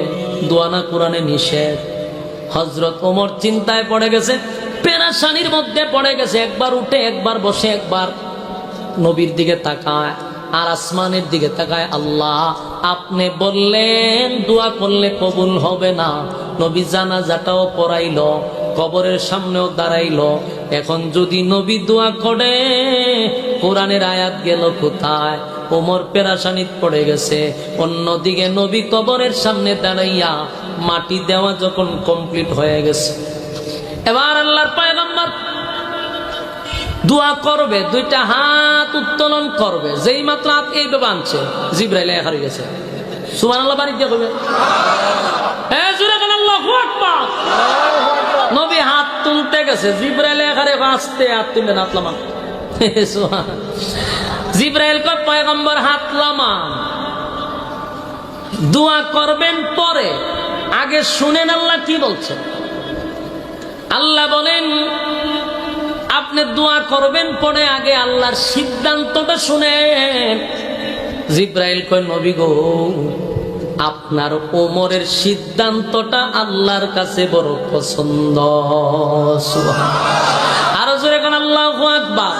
দোয়া না কোরআনে নিষেধ। হযরত ওমর চিন্তায় পড়ে গেছে, পেরেশানির মধ্যে পড়ে গেছে। একবার উঠে, একবার বসে, একবার নবীর দিকে তাকায় আর আসমানের দিকে তাকায়। আল্লাহ, আপনি বললেন দোয়া করলে কবুল হবে না। নবী জানাজাটাও পড়াইল, কবরের সামনেও দাঁড়াইল। এখন যদি নবী দোয়া করে, কোরআনের আয়াত গেল কোথায়? ওমর পেরেশানিত পড়ে গেছে। অন্যদিকে নবী কবরের সামনে দাঁড়াইয়া মাটি দেওয়া যখন কমপ্লিট হয়ে গেছে, এবার আল্লাহর পয়গম্বর দোয়া করবে, দুইটা হাত উত্তোলন করবে। যেই মাত্র হাত এইভাবে আনছে, জিবরাইল হারিয়ে গেছে। সুবহানাল্লাহ বাড়ি দিয়ে হবে। নবী হাত তুলতে গেছে, জিবরাইল হারে আস্তে হাত তুললেন, হাত লামান। জিবরাইল কয়, পয়গম্বর হাত লামান। দোয়া করবেন পরে, আগে শুনেন আল্লাহ কি বলছেন। আল্লাহ বলেন আপনি দোয়া করবেন পরে, আগে আল্লাহর সিদ্ধান্তটা শুনেন। জিবরাইল কয়, নবী গো, আপনার ওমরের সিদ্ধান্তটা আল্লাহর কাছে বড় পছন্দ। আরো জোরে কোন আল্লাহু আকবার।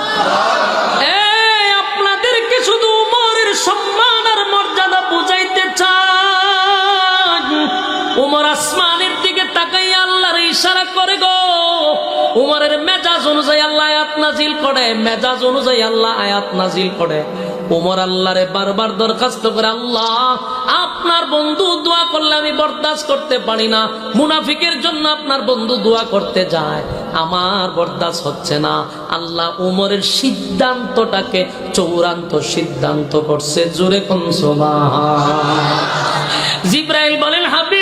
আপনাদেরকে শুধু ওমরের সম্মান আর মর্যাদা বুঝাইতে চাই। ওমর আসমানের দিকে তাকাইয়া আল্লাহর ইশারা করে গো। উমরের মেজাজ অনুযায়ী আল্লাহ আয়াত নাজিল করে, মেজাজ অনুযায়ী আল্লাহ আয়াত নাজিল করে। উমর আল্লাহরে বারবার দরখাস্ত করে, আল্লাহ, আপনার বন্ধু দোয়া করলে আমি বরদাস্ত করতে পারি না। মুনাফিকের জন্য আপনার বন্ধু দোয়া করতে যায়, আমার বরদাস্ত হচ্ছে না। আল্লাহ উমরের সিদ্ধান্তটাকে চূড়ান্ত সিদ্ধান্ত করছে। জোরে কোন সুবহান। জিবরাইল বলেন, হাবিব,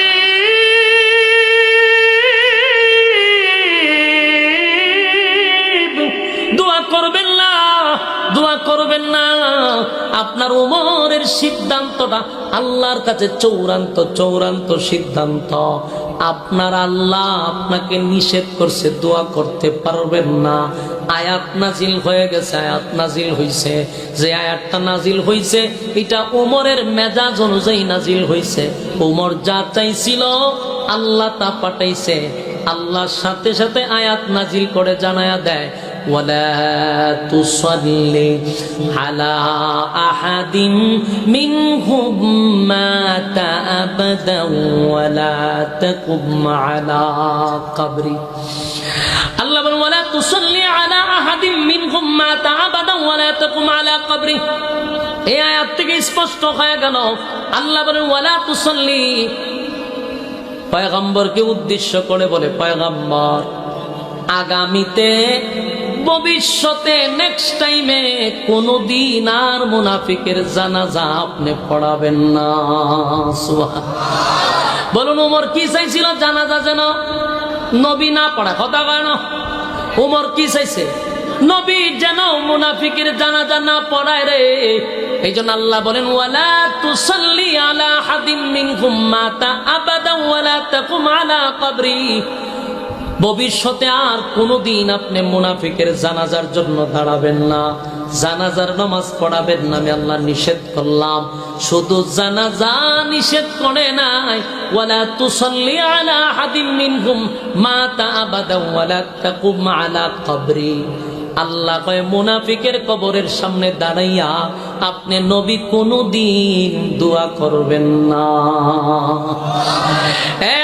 দোয়া করবেন না। আপনার উমরের সিদ্ধান্তটা আল্লাহর কাছে চূড়ান্ত সিদ্ধান্ত। আপনার আল্লাহ আপনাকে নিষেধ করছে, দোয়া করতে পারবেন না। আয়াত নাজিল হয়ে গেছে, আয়াত নাজিল হইছে। যে আয়াতটা নাজিল হইছে এটা উমরের মেজাজ অনুযায়ী নাজিল হইছে। উমর যা চাইছিল আল্লাহ তা পাঠাইছে। আল্লাহর সাথে সাথে আয়াত নাজিল করে জানায়া দেয়, ولا تصلي على أحد منهم مات أبدا ولا تقم على قبره। আল্লাহ বলেন, ولا تصلي على أحد منهم مات أبدا ولا تقم على قبره। এই আয়াত থেকে স্পষ্ট হয়ে গেল, আল্লাহ বলেন ولا تصلي, পয়গম্বরকে উদ্দেশ্য করে বলে, পয়গম্বর আগামীতে ভবিষ্যতে নেক্সট টাইমে কোনদিন আর মুনাফিকের জানাজা আপনি পড়াবেন না। বলুন, ওমর কি চাইছিল? জানাজা যেন নবী না পড়া। কথা কয় না? ওমর কি চাইছে? নবী যেন মুনাফিকের জানাজা না পড়ায় রে। এই জন্য আল্লাহ বলেন, ওয়ালা তুসাল্লি আলা আহাদিম মিনহুম মাতা আবাদা ওয়ালা তাকুম আলা কবরি। ভবিষ্যতে আর কোনদিন আপনি মুনাফিকের জানাজার জন্য দাঁড়াবেন না, জানাজার নামাজ পড়াবেন না। আমি আল্লাহ নিষেধ করলাম। শুধু জানাজা নিষেধ করে নাই, ওয়ালা তুসাল্লি আলা আহাদিম মিনহুম মাতা আবাদা ওয়ালা তাকুম আলা কবরি। আল্লাহ কয়, মুনাফিকের কবরের সামনে দাঁড়াইয়া আপনি নবী কোনদিন দোয়া করবেন না।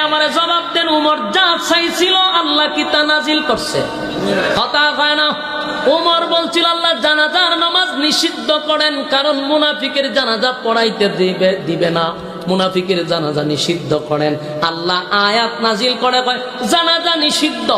আমারে জবাব দেন, উমর যা চাইছিল আল্লাহ কি তা নাজিল করছে? কথা কয় না? উমর বলছিল আল্লাহ জানাজার নামাজ নিষিদ্ধ করেন, কারণ মুনাফিকের জানাজা পড়াইতে দিবে না। মুনাফিকের জানাজা নিষিদ্ধ করেন। আল্লাহ আয়াত নাজিল করে কয় জানাজা নিষিদ্ধ।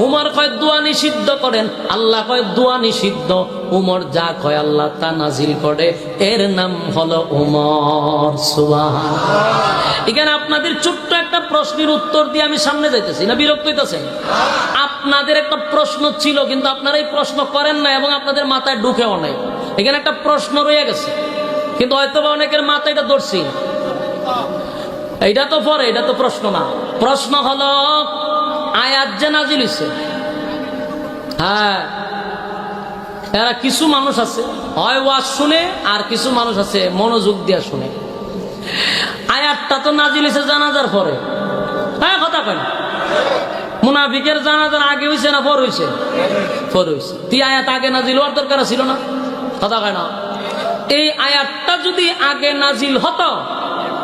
উমর কয় দোয়া নিষিদ্ধ করেন। আল্লাহ কয় দোয়া নিষিদ্ধ। উমর যা কয় আল্লাহ তা নাজিল করে। এর নাম হলো উমর। সুবহানাল্লাহ। এখানে আপনাদের ছোট্ট একটা প্রশ্নের উত্তর দিয়ে আমি সামনে যাইতেছি, না বিরক্ত হইতেছেন? আপনাদের একটা প্রশ্ন ছিল, কিন্তু আপনারা এই প্রশ্ন করেন না এবং আপনাদের মাথায় ঢুকেও নাই। এখানে একটা প্রশ্ন রয়ে গেছে, কিন্তু হয়তো অনেকের মাথায় এটা ধরছি। এইটা তো পরে, এটা তো প্রশ্ন না। প্রশ্ন হলো, আয়াত যে নাজিল হইছে, হ্যাঁ, এরা কিছু মানুষ আছে হয় ওয়াজ শুনে, আর কিছু মানুষ আছে মনোযোগ দিয়া শুনে। আয়াতটা তো নাজিল হয়েছে জানাজার পরে। হ্যাঁ, কথা কয় না। মুনাফিকের জানাজার আগে হয়েছে না পর হয়েছে? পর হয়েছে। তুই আয়াত আগে নাজিল হওয়ার দরকার ছিল না? কথা কয় না। এই আয়াতটা যদি আগে নাজিল হতো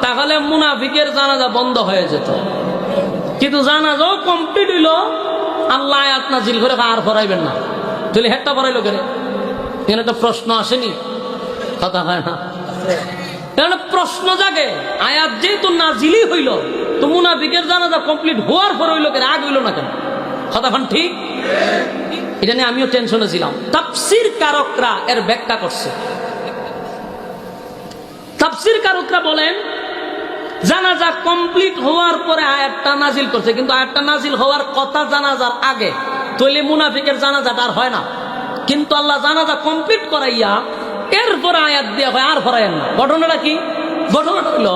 তাহলে মুনাফিকের জানাজা বন্ধ হয়ে যেত, কিন্তু জানাজাও কমপ্লিট হইল, আল্লাহ আয়াত নাজিল করে আর পড়াইবেন না। তাহলে হেডটা পড়াইলো কেন? এখানে একটা প্রশ্ন আসেনি? কথা হয় না। এখানে প্রশ্ন জাগে, আয়াত যেহেতু নাজিলই হইল, তো মুনাফিকের জানাজা কমপ্লিট হওয়ার পর হইল কেন, আগে হইল না কেন? কথা খান ঠিক? এটা নিয়ে আমিও টেনশনে ছিলাম। তাফসীর কারকরা এর ব্যাখ্যা করছে। তাফসীর কারকরা বলেন জানাজা কমপ্লিট হওয়ার পরে আয়াতটা নাজিল করছে, কিন্তু আয়াতটা নাজিল হওয়ার কথা জানাজার আগে, তাহলে মুনাফিকের জানাজাটা আর হয় না। কিন্তু আল্লাহ জানাজা কমপ্লিট করাইয়া এরপরে আয়াত দেওয়া হয়, আর ফরায়েন না। ঘটনাটা কি? ঘটনাটা হলো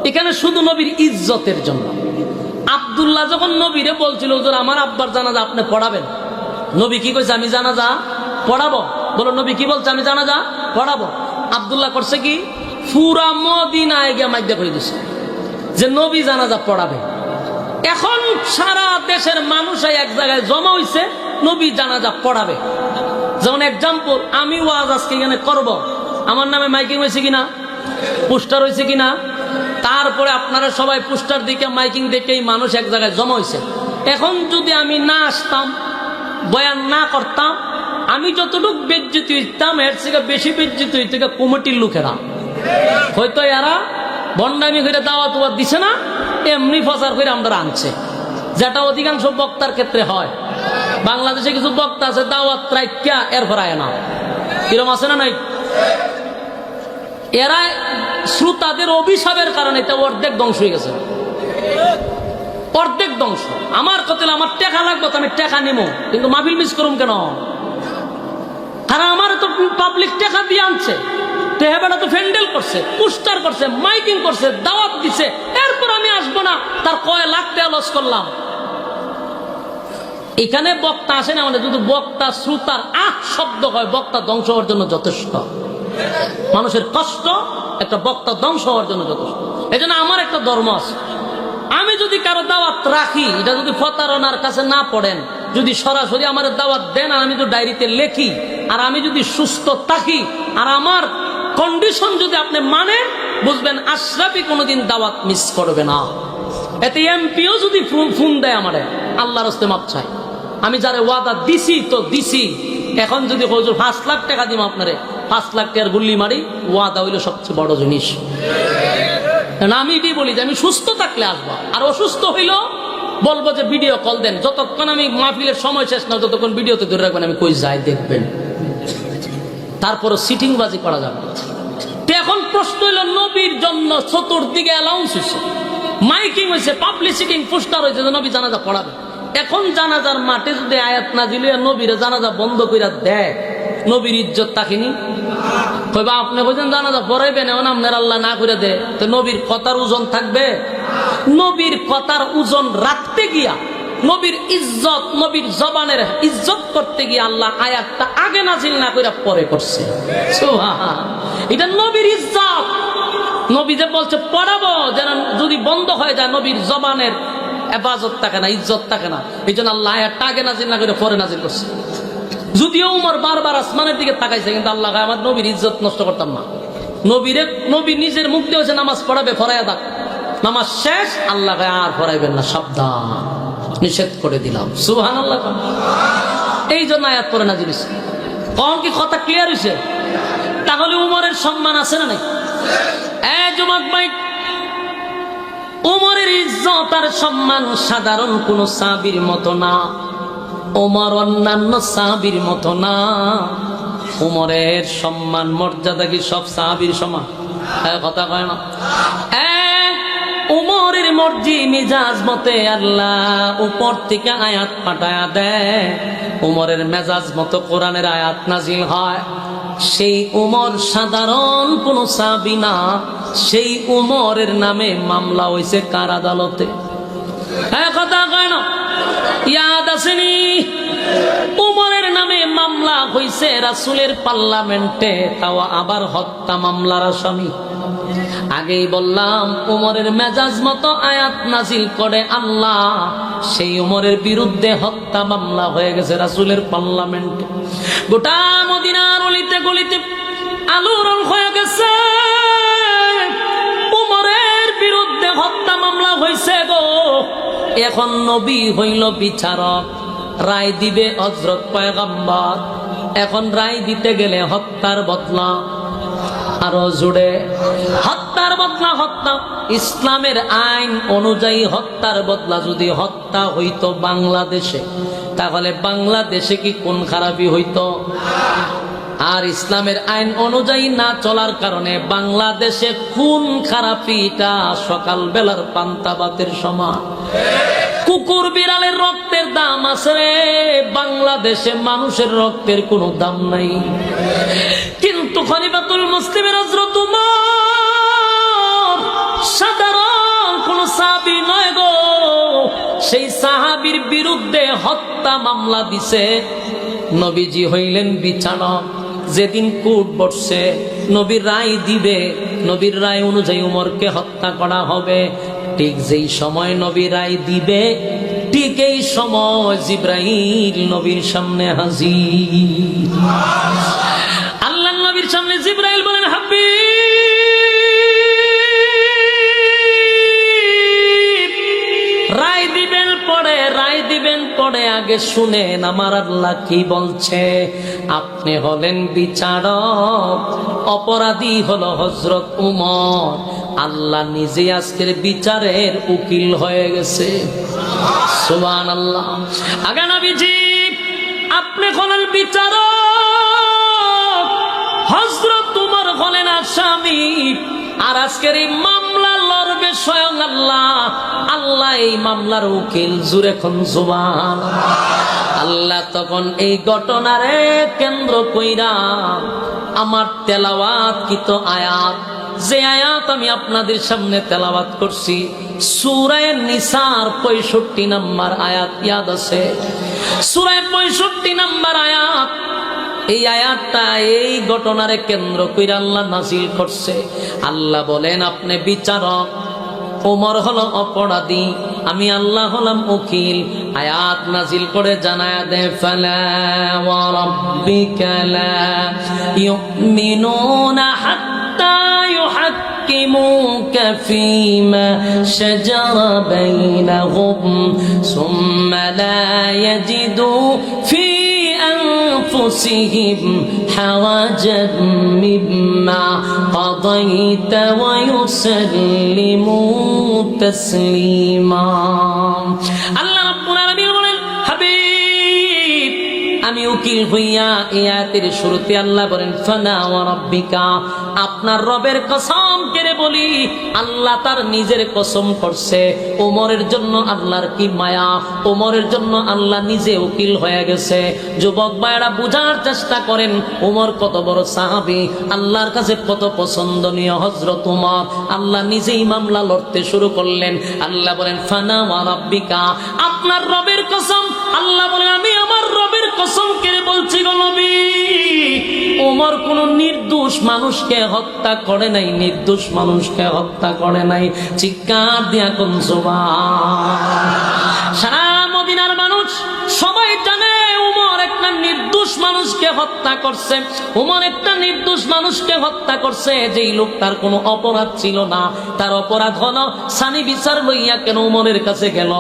এখানে শুধু নবীর ইজ্জতের জন্য আব্দুল্লাহ যখন নবীরে বলছিল হুজুর আমার আব্বার জানাজা আপনি পড়াবেন, নবী কি কইছে? আমি জানাজা পড়াবো। বলো নবী কি বলছে? আমি জানাজা পড়াবো। আব্দুল্লাহ করছে কি? পুরা মদিনায় গিয়ে মাইদা করে দিছে যে নবী জানাজা পড়াবে। এখন সারা দেশের মানুষ এক জায়গায় জমা হইছে, নবী জানাজা পড়াবে। যেমন এক্সাম্পল, আমি ওয়াজ আজকে এখানে করব, আমার নামে মাইকিং হয়েছে কিনা, পোস্টার হয়েছে কিনা, তারপরে আপনারা সবাই পোস্টার দিকে মাইকিং দেখেই মানুষ এক জায়গায় জমা হয়েছে। এখন যদি আমি না আসতাম, বয়ান না করতাম, আমি যতটুকু বেজ্জতি হইতাম এর থেকে বেশি বেজ্জতি হইতে কমিটির লোকেরা। হয়তো এরা বন্ডামি করে দাওয়াত দিছে না, এমনি প্রচার করে আমরা আনছে, যেটা অধিকাংশ বক্তার ক্ষেত্রে হয়। বাংলাদেশে কিছু বক্তা আছে দাওয়াত রাইকা এরপর আয় না, কিরম আছে না নাই? এরা শ্রোতাদের অভিশাপের কারণে এটা অর্ধেক ধ্বংস হয়ে গেছে, অর্ধেক ধ্বংস। আমার কথা আমার টাকা লাগবে তো আমি টাকা নিবো, কিন্তু মাহফিল মিস করুম কেন? কারণ আমার তো পাবলিক টাকা দিয়ে আনছে, তো হেবাটা তো ফ্যান্ডেল করছে, পোস্টার করছে, মাইকিং করছে, দাওয়াত দিছে, এরপর আমি আসবো না, তার কয় লাখ টাকা লস করলাম। এখানে বক্তা আসে না, মানে যদি বক্তা শ্রোতার শব্দ হয়, বক্তা ধ্বংস হওয়ার জন্য যথেষ্ট। মানুষের কষ্ট একটা বক্তা ধ্বংস হওয়ার জন্য যথেষ্ট। এই জন্য আমার একটা ধর্ম আছে, আমি যদি কারো দাওয়াত রাখি, এটা যদি প্রতারণার কাছে না পড়েন, যদি সরাসরি আমার দাওয়াত দেন, আর আমি যদি ডায়েরিতে লেখি, আর আমি যদি সুস্থ থাকি, আর আমার কন্ডিশন যদি আপনি মানেন, বুঝবেন আশরাফি কোনোদিন দাওয়াত মিস করবে না। এতে এমপিও যদি ফোন দেয় আমারে, আল্লাহর রাস্তে মাপ চাই, আমি যারে ওয়াদা দিছি তো দিছি। এখন যদি হুজুর 5 লাখ টাকা দিব আপনারে, 5 লাখ টাকার গুল্লি মারি, ওয়াদা হইল সবচেয়ে বড় জিনিস। আমি এটাই বলি যে আমি সুস্থ থাকলে আসবো, আর অসুস্থ হইল বলবো যে ভিডিও কল দেন। যতক্ষণ আমি মাহফিলের সময় শেষ না, ততক্ষণ ভিডিওতে ধরে রাখবেন, আমি কই যাই দেখবেন, তারপরও সিটিং বাজি করা যাবে। তো এখন প্রশ্ন হইল, নবীর জন্য চতুর্দিকে অ্যালাউন্স হয়েছে, মাইকিং হয়েছে, পাবলিসিটি, পোস্টার হয়েছে যে নবী জানাজা পড়াবে। এখন জানাজার মাঠে যদি আয়াত না দিলে নবীরে জানাজা বন্ধ করে দেয়, নবীর ইজ্জত তাকিনি কইবা আপনি বলছেন জানাজা পড়াইবেন, এমন আপনার আল্লাহ না করে দেয়, তো নবীর কথার ওজন থাকবে? নবীর কথার ওজন রাখতে গিয়া, নবীর ইজ্জত, নবীর জবানের ইজ্জত করতে গিয়ে আল্লাহ আয়াতটা আগে নাজিল না করে পরে করছে। এটা নবীর ইজ্জত। নবী যে বলছে পড়াবো, যেন যদি বন্ধ হয়ে যায় নবীর জবানের হেফাজত থাকে না, ইজ্জত থাকে না। এই জন্য আল্লাহ আয়াতটা আগে নাজিল না করে পরে নাজিল করছে। যদিও উমর বারবার আসমানের দিকে তাকাইছে, কিন্তু আল্লাহ আমার নবীর ইজ্জত নষ্ট করতাম না। নবী নিজের মুখ দিয়ে হচ্ছে নামাজ পড়াবে, ফরাইয়া দাক, নামাজ শেষ, আল্লাহ আর পড়াইবেন না, সাবধান, নিষেধ করে দিলাম। সুবহানাল্লাহ। এই জন্য আয়াত পরে নাজিল হইছে। কখন কি কথা ক্লিয়ার হইছে? তাহলে উমরের সম্মান আছে না নাই? যুবক ভাই, উমরের ইজ্জত আর সম্মান সাধারণ কোন সাহাবীর মতো না, ওমর অন্যান্য সাহাবীর মতো না। উমরের সম্মান মর্যাদা কি সব সাহাবীর সমান? কথা কয় না। উমরের মর্জি মিজাজ মতে আল্লাহ উপর থেকে আয়াত পাঠায়া দেয়, উমরের মেজাজ মতো কোরআনের আয়াত নাজিল হয়। সেই উমর সাধারণ কোন সাহাবী না, সেই উমরের নামে মামলা হয়েছে কার আদালতে? কথা কয় না? ইয়াদ আসেনি? উমরের নামে মামলা হইছে রাসূলের পার্লামেন্টে, তাও আবার হত্যা মামলার আসামি। আগেই বললাম উমরের মেজাজ মতো আয়াত নাজিল করে আল্লাহ, সেই উমরের বিরুদ্ধে হত্যা মামলা হয়ে গেছে রাসূলের পার্লামেন্টে। গোটা মদিনার অলিতে গলিতে আলোড়ন হয়ে গেছে, উমরের বিরুদ্ধে হত্যা মামলা হয়েছে গো। এখন নবী হইল বিচারক, রায় দিবে হযরত পয়গম্বর। এখন রায় দিতে গেলে হত্যার বদলা, আরো জুড়ে হত্যার বদলা হত্যা। ইসলামের আইন অনুযায়ী হত্যার বদলা যদি হত্যা হইতো বাংলাদেশে, তাহলে বাংলাদেশে কি কোন খারাপি হইতো? আর ইসলামের আইন অনুযায়ী না চলার কারণে বাংলাদেশে খুন খারাপিটা সকাল বেলার পান্তা ভাতের সমান। কুকুর বিড়ালের রক্তের দাম আছে রে, বাংলাদেশে মানুষের রক্তের কোনো দাম নাই। কিন্তু খলিফাতুল মুসলিমের হযরত উমর সাধারণ কোন সাহাবী নয় গো, সেই সাহাবীর বিরুদ্ধে হত্যা মামলা দিছে। নবীজি হইলেন বিচারক, যেদিন কোর্ট বসছে নবীর রায় দিবে, নবীর রায় অনুযায়ী উমরকে হত্যা করা হবে। ঠিক যেই সময় নবী রায় দিবে, ঠিক এই সময় জিবরাইল নবীর সামনে হাজির। আল্লাহর নবীর সামনে জিবরাইল বলেন, হাবিব রায় দিবেন পরে আগে শুনেন আমার আল্লাহ কি বলছে। আপনি হলেন বিচারক, অপরাধী হলো হযরত উমর, আল্লাহ নিজে আজকের বিচারের উকিল হয়ে গেছে। সুবহানাল্লাহ। আগে নবীজি আপনি হলেন বিচারক, হযরত উমর হলেন আসামি, আর আজকের এই মামলা লড়বে স্বয়ং আল্লাহ। আল্লাহ এই মামলার উকিল, জুরে কোন সুবহানাল্লাহ। আল্লাহ তখন এই ঘটনারে কেন্দ্র কইরা আমার তেলাওয়াত কৃত আয়াত, যে আয়াত আমি আপনাদের সামনে তেলাওয়াত করছি, সূরা নিসার 65 নম্বর আয়াত ইয়াদ আছে? সূরা 65 নম্বর আয়াত, এই আয়াতটা এই ঘটনারে কেন্দ্র কইরা আল্লাহ নাযিল করছে। আল্লাহ বলেন আপনি বিচারক, ওমর হলো অপরাধী, আমি আল্লাহ হলাম উকিল। আয়াত নাজিল করে জানায়া দে, ফালা ওয়া রাব্বিকা লা ইউমিনুনা হাত্তা ইউহাক্কিমুকা ফীমা শাজারা বাইনাহুম সুম্মা লা ইয়াজিদু ফী أنفسهم حرجا مما قضيت ويسلموا تسليما। আল্লাহ রাব্বুল আলামিন বলেন, হাবিব আমি উকিল হইয়া এই আয়াতের শুরুতে আল্লাহ বলেন, ফালা ওয়া রাব্বিকা, আপনার রবের কসম করে বলি, আল্লাহ তার নিজের কসম করছে। ওমরের জন্য আল্লাহর কি মায়া, ওমরের জন্য আল্লাহ নিজে উকিল হয়ে গেছে। যুবক ভাইরা বুঝার চেষ্টা করেন, ওমর কত বড় সাহাবী, আল্লাহর কাছে কত পছন্দনীয় হযরত ওমর। আল্লাহ নিজেই মামলা লড়তে শুরু করলেন। আল্লাহ বলেন, ফানা ওয়া রাব্বিকা, আপনার রবের কসম। আল্লাহ বলেন, আমি আমার রবের কসম করে বলছি গো নবী, ওমর কোন নির্দোষ মানুষকে হত্যা করে নাই, নির্দোষ মানুষকে হত্যা করে নাই। চিৎকার দিয়া কোন সুবহান। সারা মদিনার মানুষ সবাই জানে ওমর একটা নির্দোষ মানুষকে হত্যা করছে। ওমর একটা নির্দোষ মানুষকে হত্যা করছে, যেই লোকটার কোনো অপরাধ ছিল না। তার অপরাধ হলো সানি বিচার লইয়া কেন ওমরের কাছে গেল,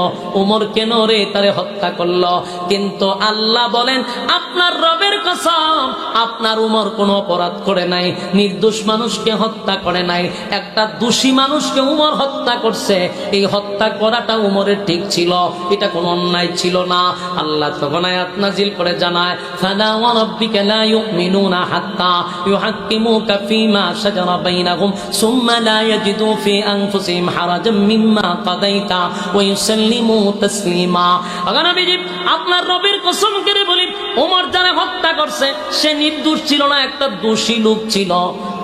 ওমর কেন রে তারে হত্যা করলো। কিন্তু আল্লাহ বলেন, আপনার রবের কসম, আপনার ওমর কোনো অপরাধ করে নাই, নির্দোষ মানুষকে হত্যা করে নাই। একটা দোষী মানুষকে ওমর হত্যা করছে, এই হত্যা করাটা ওমরের ঠিক ছিল, এটা কোনো অন্যায় ছিল না। আল্লাহ তখন আয়াত নাজিল করে জানায়, ফালা ওয়া রাব্বিকা লা ইউমিনুনা হাত্তা ইউহাক্কিমুকা ফীমা শাজারা বাইনাহুম সুম্মা লা ইয়াজিদু ফী আনফুসিহিম হারাজাম মিম্মা কাদাইতা ওয়া ইউসাল্লিমু তাসলিমা। আগার নবীজি আপনার রবের কসম করে বলি, ওমর যারা হত্যা করছে সে নির্দোষ ছিল না, একটা দোষী লোক ছিল।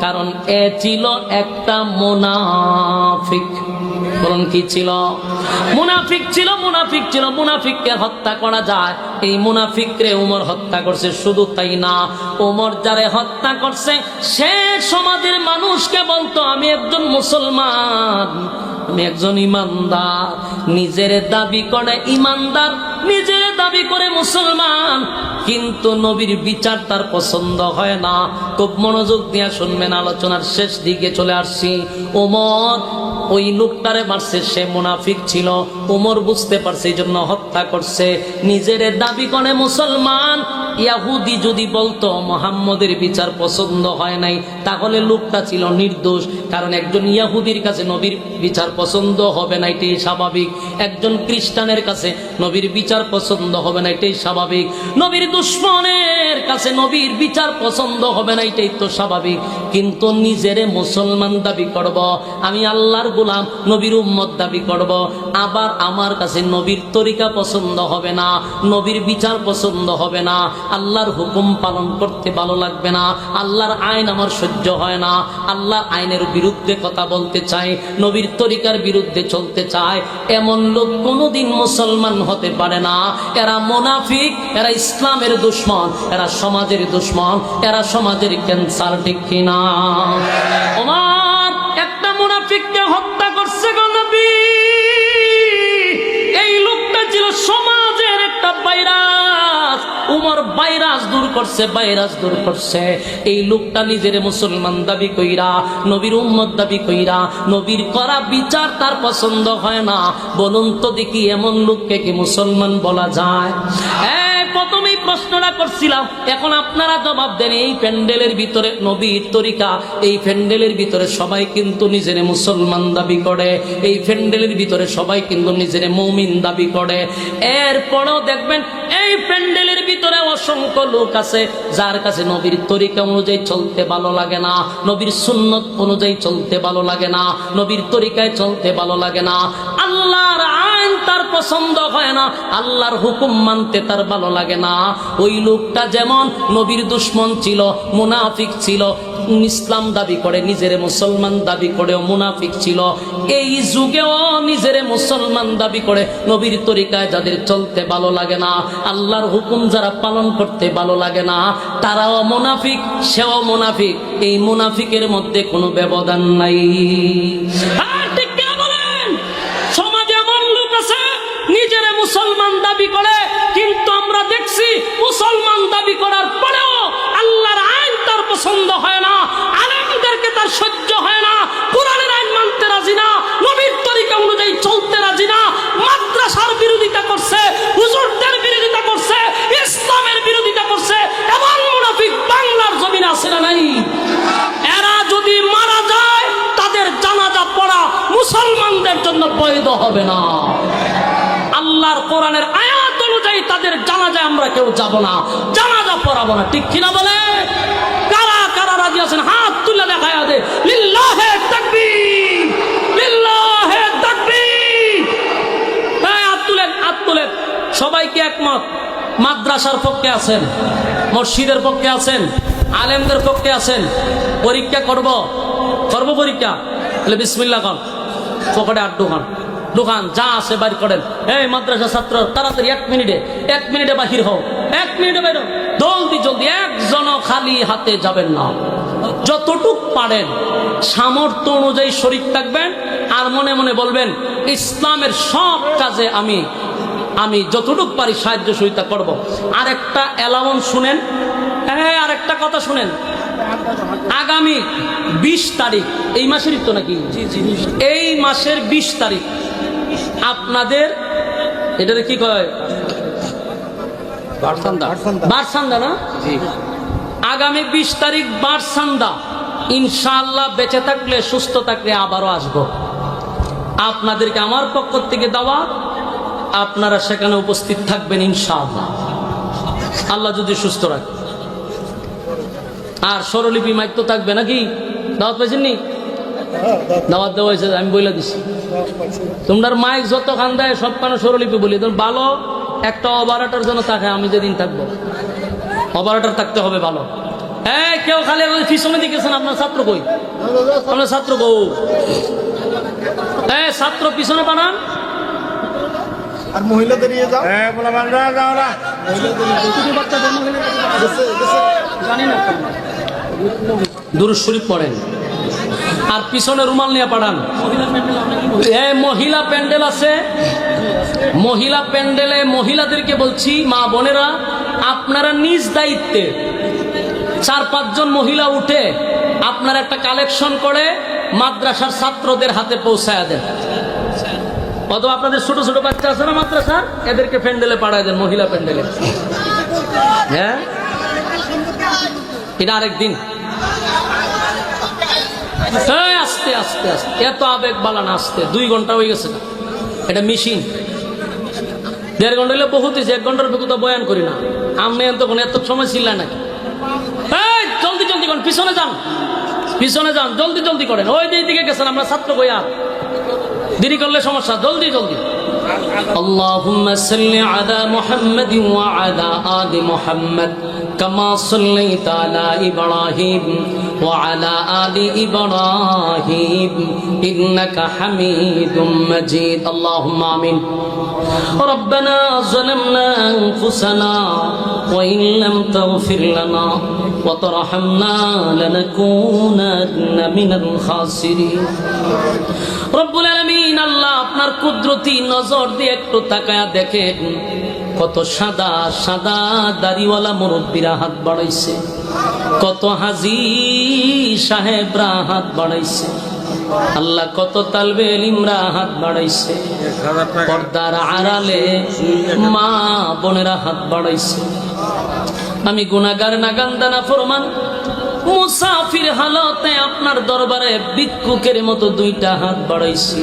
কারণ এ ছিল একটা মুনাফিক। বলুন কি ছিল? মুনাফিক ছিল, মুনাফিক ছিল। মুনাফিককে হত্যা করা যায়, এই মুনাফিকরে উমর হত্যা করছে। শুধু তাই না, উমর যারে হত্যা করছে সে সমাজের মানুষকে বলতো আমি একজন মুসলমান, আমি একজন ইমানদার। নিজের দাবি করে ইমানদার, নিজের দাবি করে মুসলমান, কিন্তু নবীর বিচার তার পছন্দ হয় না। খুব মনোযোগ দিয়ে শুনবেন, আলোচনার শেষ দিকে চলে আসছি। ওমর ওই লোকটারে মারছে, সে মুনাফিক ছিল। ওমর বুঝতে পারছে, এই জন্য হত্যা করছে। নিজের দাবি করে মুসলমান, ইয়াহুদি যদি বলতো মুহাম্মদের বিচার পছন্দ হয় নাই, তাহলে লোকটা ছিল নির্দোষ। কারণ একজন ইয়াহুদির কাছে নবীর বিচার পছন্দ হবে না, এটাই স্বাভাবিক। একজন খ্রিস্টানের কাছে নবীর বিচার পছন্দ হবে না, এটাই স্বাভাবিক। নবীর দুশমনের কাছে নবীর বিচার পছন্দ হবে না, এটাই তো স্বাভাবিক। কিন্তু নিজেরে মুসলমান দাবি করব, আমি আল্লাহর গোলাম, নবীর উম্মত দাবি করব, আবার আমার কাছে নবীর তরিকা পছন্দ হবে না, নবীর বিচার পছন্দ হবে না, আল্লাহর হুকুম পালন করতে ভালো লাগবে না, আল্লাহর আইন আমার সহ্য হয় না, আল্লাহর আইনের বিরুদ্ধে কথা বলতে চাই, নবীর তরিকার বিরুদ্ধে চলতে চায়, এমন লোক কোনোদিন মুসলমান হতে পারে না। এরা মুনাফিক, এরা ইসলামের দুশমন, এরা সমাজের দুশমন, এরা সমাজের ক্যান্সার। ঠিক কিনা? ওমর একটা মুনাফিককে হত্যা করছে গো নবী। এই লোকটা ছিল সমাজের একটা ভাইরাস। উমর ভাইরাস দূর করছে, ভাইরাস দূর করছে। এই লোকটা নিজের মুসলমান দাবি কইরা, নবীর উম্মত দাবি কইরা, নবীর করা বিচার তার পছন্দ হয় না। বলুন তো দেখি, এমন লোককে কি মুসলমান বলা যায়? প্রথমেই প্রশ্নটা করছিলাম, এখন আপনারা জবাব দেন। এই প্যান্ডেলের ভিতরে নবীর তরিকা, এই প্যান্ডেলের ভিতরে সবাই কিন্তু নিজের মুসলমান দাবি করে, এই প্যান্ডেলের ভিতরে সবাই কিন্তু নিজের মুমিন দাবি করে। এরপরেও দেখবেন এই প্যান্ডেলের ভিতরে অসংখ্য লোক আছে যার কাছে নবীর তরিকা অনুযায়ী চলতে ভালো লাগে না, নবীর সুন্নত অনুযায়ী চলতে ভালো লাগে না, নবীর তরিকায় চলতে ভালো লাগে না, আল্লাহর আইন তার পছন্দ হয় না, আল্লাহর হুকুম মানতে তার ভালো লাগে না। ওই লোকটা যেমন নবীর দুশমন ছিল, মুনাফিক ছিল, ইসলাম দাবি করে, নিজের মুসলমান দাবি করেও মুনাফিক ছিল। এই যুগেও নিজের মুসলমান দাবি করে, নবীর তরিকায় যাদের চলতে ভালো লাগে না, আল্লাহর হুকুম যারা পালন করতে ভালো লাগে না, তারাও মুনাফিক, সেও মুনাফিক। এই মুনাফিকের মধ্যে কোনো ব্যবধান নাই। ঠিক কিনা বলেন? সমাজে এমন লোক আছে নিজের মুসলমান দাবি করে, কিন্তু আমরা দেখছি মুসলমান দাবি করার পরেও আল্লাহর আইন তার পছন্দ হয় না, আলেমদেরকে তার সহ্য হয় না, কোরআনের আইন মানতে রাজি না, নবীর তরিকা অনুযায়ী চলতে রাজি না, মাদ্রাসার বিরোধিতা করছে, হুজুরদের বিরোধিতা করছে, ইসলামের বিরোধিতা করছে। এমন মুনাফিক বাংলার জমিনে আছে না নাই? এরা যদি মারা যায়, তাদের জানাজা পড়া মুসলমানদের জন্য বৈধ হবে না। আল্লাহর কোরআনের আয়াত অনুযায়ী তাদের জানাজায় আমরা কেউ যাব না, জানাজা পড়াবো না। ঠিক কিনা বলে? কারা কারা রাজি আছেন? হাত তুলে দেখায়া দে। লিল্লাহে তাকবীর, লিল্লাহে তাকবীর। হাত তুলেন, হাত তুলেন। সবাই কি একমত? মাদ্রাসার পক্ষে আছেন, মসজিদের পক্ষে আছেন, আলেমদের পক্ষে আছেন। পরীক্ষা করব পরীক্ষা, বিসমিল্লাহ খান, পকেটে আট ঢুকান, দোকান যা আছে বাইর করেন। এই মাদ্রাসা ছাত্র, তাড়াতাড়ি 1 মিনিটে বাহির হও, 1 মিনিটে বাইর হও, জলদি জলদি। একজনও খালি হাতে যাবেন না। যতটুক পারেন সামর্থ্য অনুযায়ী শরীক থাকবেন, আর মনে মনে বলবেন ইসলামের সব কাজে আমি যতটুক পারি সাহায্য সহযোগিতা করব। আর একটা অ্যালাউন্স শুনেন, আর একটা কথা শুনেন। আগামী 20 তারিখ, এই মাসেরই তো নাকি? এই মাসের 20 তারিখ আপনাদের এটারে কি কয়? বারসান্দা না? আগামী 20 তারিখ বারসান্দা। ইনশাআল্লাহ বেঁচে থাকলে, সুস্থ থাকলে আবারও আসবো। আপনাদেরকে আমার পক্ষ থেকে দাওয়াত, আপনারা সেখানে উপস্থিত থাকবেন ইনশাআল্লাহ, আল্লাহ যদি সুস্থ রাখে। আর স্বরলিপি মাইক তো থাকবে নাকি? দাওয়াত পাইছেন নি? দাওয়াত দেওয়া হয়েছে, আমি বলে দিছি। তোমরা মাইক যত খান দেয় সব কানে স্বরলিপি বলি। ভালো একটা অপারেটর যেন থাকে, আমি যেদিন থাকবো অপারেটর থাকতে হবে ভালো। কেউ খালি পিছনে দিকেছেন, আপনার ছাত্র কই? আপনার ছাত্র কই? ছাত্র পিছনে পাঠান। আর মহিলাদের নিয়ে যাও। দুরূদ শরীফ পড়েন আর পিছনে রুমাল নিয়ে পাঠান। মহিলা প্যান্ডেল আছে, মহিলা প্যান্ডেলে মহিলাদেরকে বলছি, মা বোনেরা আপনারা নিজ দায়িত্বে 4-5 জন মহিলা উঠে আপনারা একটা কালেকশন করে মাদ্রাসার ছাত্রদের হাতে পৌঁছায় দেন, অথবা আপনাদের ছোট ছোট বাচ্চা আছে না মাদ্রাসার, এদেরকে প্যান্ডেলে পাঠায় দেন, মহিলা প্যান্ডেলে। হ্যাঁ, এটা আরেকদিন। আস্তে আস্তে আস্তে, এত আবেগ বালান আস্তে, 2 ঘন্টা হয়ে গেছে না, এটা মেশিন। 1.5 ঘন্টা হলে বহুত হয়েছে, 1 ঘন্টার বেশি তো বয়ান করি না। আপনি তখন এত সময় ছিল নাকি? জলদি জলদি করেন, পিছনে যান, পিছনে যান, জলদি জলদি করেন। ওই দিকে গেছেন, আমরা ছাত্র কই আর দেরি করলে সমস্যা, জলদি জলদি। আল্লাহুম্মা সাল্লি আলা মুহাম্মাদিন ওয়া আলা আলি মুহাম্মাদ কামা সাল্লাইতা আলা ইব্রাহিম ওয়া আলা আলি ইব্রাহিম ইন্নাকা হামিদুম মাজিদ। আল্লাহুম্মা আমিন। ربنا ظلمنا أنفسنا وإن لم تغفر لنا وترحمنا لنكونن من الخاسرين। রব্বুল আলামিন আল্লাহ আপনার কুদরতি নজর দিয়ে একটু তাকায়া দেখেন, কত সাদা সাদা দাড়িওয়ালা মুরব্বীরা হাত বাড়াইছে, কত হাজী সাহেবরা হাত বাড়াইছে, আল্লাহ কত তালবে ইলমরা হাত বাড়াইছে, পর্দার আড়ালে মা বোনেরা হাত বাড়াইছে। আমি গুনাহগার নাগান্দা নাফরমান মুসাফির হালতে আপনার দরবারে ভিক্ষুকের মতো 2টা হাত বাড়াইছি।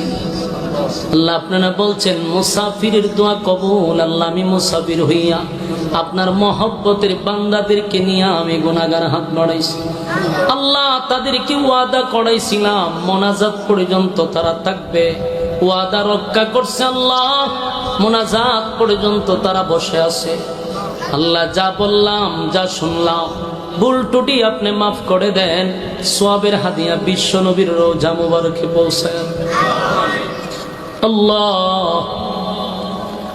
আল্লাহ আপনারা বলছেন মুসাফিরের দোয়া কবুল। আল্লাহ আমি মুসাফির হইয়া আপনার মহব্বতের বান্দাদেরকে নিয়ে আমি গুনাহগার হাত বাড়াইছি। আল্লাহ তাদেরকে ওয়াদা করাইছিলাম মোনাজাত পর্যন্ত তারা থাকবে, ওয়াদা রক্ষা করছে। আল্লাহ মোনাজাত পর্যন্ত তারা বসে আছে। আল্লাহ যা বললাম যা শুনলাম ভুল টুটি আপনি মাফ করে দেন, সওয়াবের হাদিয়া বিশ্ব নবীর রওজা মুবারকে পৌঁছায়। আল্লাহ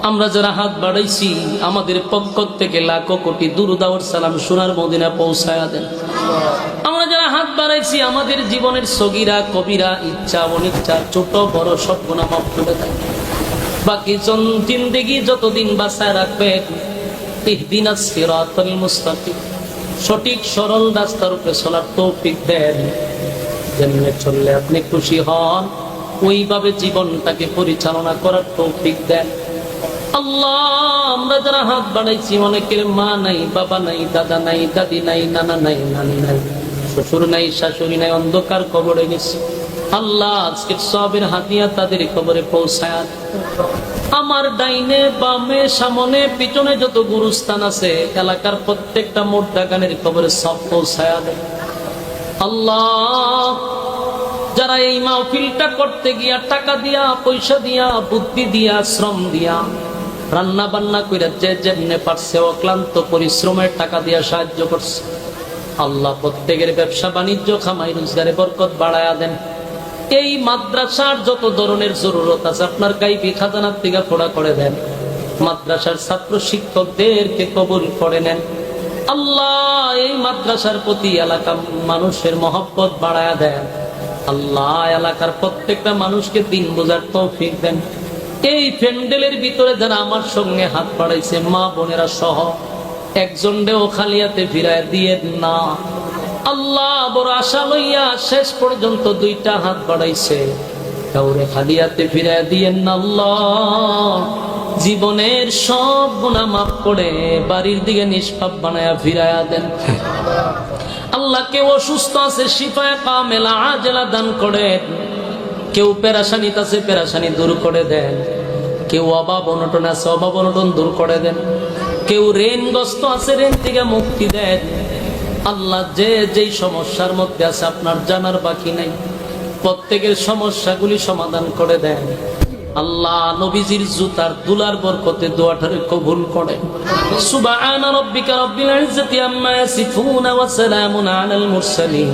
আমরা যারা হাত বাড়াইছি আমাদের পক্ষ থেকে লাখো কোটি দুরূদ আর সালাম সোনার মদিনা পৌঁছায়া দেন। আমরা যারা হাত বাড়াইছি আমাদের জীবনের সগীরা কবিরা ইচ্ছা অনিচ্ছা ছোট বড় সব গুনাহ মাফ করে দেন। বাকি জিন্দেগি যতদিন বাঁচায় রাখবেন, ইহদিনাস সিরাতাল মুস্তাকিম, সঠিক সরল রাস্তার উপরে চলার তৌফিক দেন। যেমনে চললে আপনি খুশি হন ওইভাবে জীবনটাকে পরিচালনা করার তৌফিক দেন। আল্লাহ আমরা যারা হাত বাড়াইছি অনেকের মা নাই, বাবা নাই, দাদা নাই, দাদি নাই, নানা নাই, নানি নাই, শ্বশুর নাই, শাশুড়ি নাই, অন্ধকার কবরে গেছে। আল্লাহ আজকের সবের হাতিয়া তাদের কবরে পৌঁছায়। আমার ডাইনে বামে সামনে পিছনে যত গুরুস্থান আছে এলাকার প্রত্যেকটা মুর্দাগানের কবরে সব পৌঁছায় দেয়। আল্লাহ যারা এই মাহফিলটা করতে গিয়া টাকা দিয়া, পয়সা দিয়া, বুদ্ধি দিয়া, শ্রম দিয়া, রান্না বান্না কইরা যে যেমনে পারছে অক্লান্ত পরিশ্রমের টাকা দিয়া সাহায্য করছে, আল্লাহ প্রত্যেকের ব্যবসা বাণিজ্য খামাই রোজগারে বরকত বাড়ায়া দেন। এই মাদ্রাসার যত ধরনের জরুরত আছে আপনার গাইবি খাজানার থেকে পুরা করে দেন। মাদ্রাসার ছাত্র শিক্ষকদেরকে কবুল করে নেন। আল্লাহ এই মাদ্রাসার প্রতি এলাকা মানুষের মহব্বত বাড়ায়া দেন। আল্লাহ এলাকার প্রত্যেকটা মানুষকে দিন বোঝার তৌফিক দেন। এই প্যান্ডেলের ভিতরে যারা আমার সঙ্গে হাত বাড়াইছে মা বোনেরা সহ একজনও খালিয়াতে ফিরায় দিয়ে না। আল্লাহ বড় আশা লইয়া শেষ পর্যন্ত 2টা হাত বাড়াইছে, কাউরে খালিয়াতে ফিরায় দিয়েন না। আল্লাহ জীবনের সব গুনাহ মাফ করে বাড়ির দিকে নিষ্পাপ বানায়া ফিরায়া দেন। আল্লাহ কেউ অসুস্থ আছে শিফায়ে কামেলা আজলা দান করেন, কেউ পেরেশানিতে আছে পেরেশানি দূর করে দেন, কেউ অভাব অনটন আছে অভাব অনটন দূর করে দেন, কেউ ঋণগ্রস্ত আছে ঋণ থেকে মুক্তি দেন। আল্লাহ যে যেই সমস্যার মধ্যে আছে আপনার জানার বাকি নাই, প্রত্যেকের সমস্যাগুলি সমাধান করে দেন। আল্লাহ নবীজির জুতার দুলার বরকতে দোয়াটারে কবুল করেন। সুবহান রাব্বিকা রাব্বিল ইজ্জাতি আম্মা ইয়াসিফুন ওয়া সালামুন আলাল মুরসালিন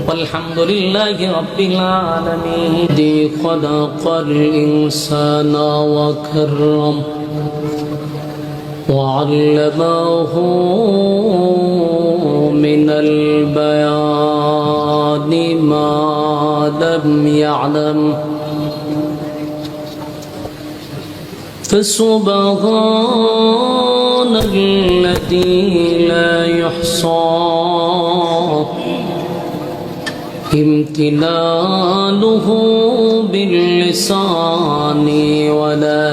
والحمد لله رب العالمين. خلق الإنسان وكرم وعلمه من البيان ما لم يعلم فسبحان الذي لا يحصى امتنانه باللسان ولا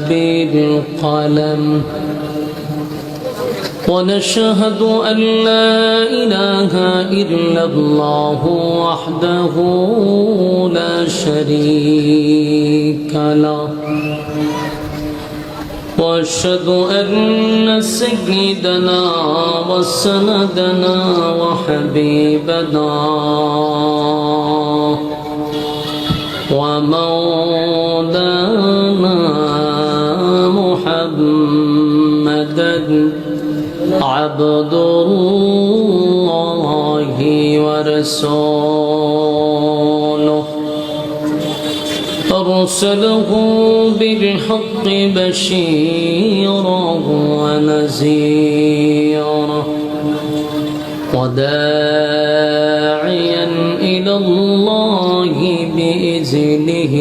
بالقلم. ونشهد أن لا إله إلا الله وحده لا شريك له. وأشهد أن سيدنا وسندنا وحبيبنا ومولانا محمدا عبد الله ورسوله أرسله بالحق بشيرا ونذيرا وداعيا إلى الله بإذنه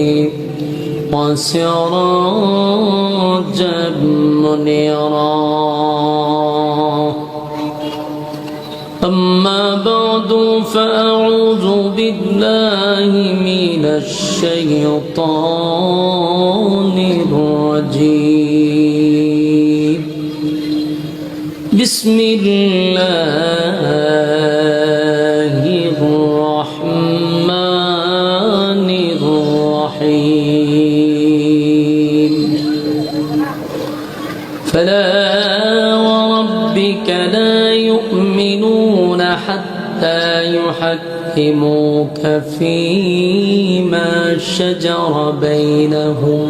وسراجا منيرا. أما بعد فأعوذ بالله من الشيطان الرجيم. بسم الله الرحمن الرحيم. فلا وربك لا يؤمنون حتى يحكموك فيما شجر بينهم.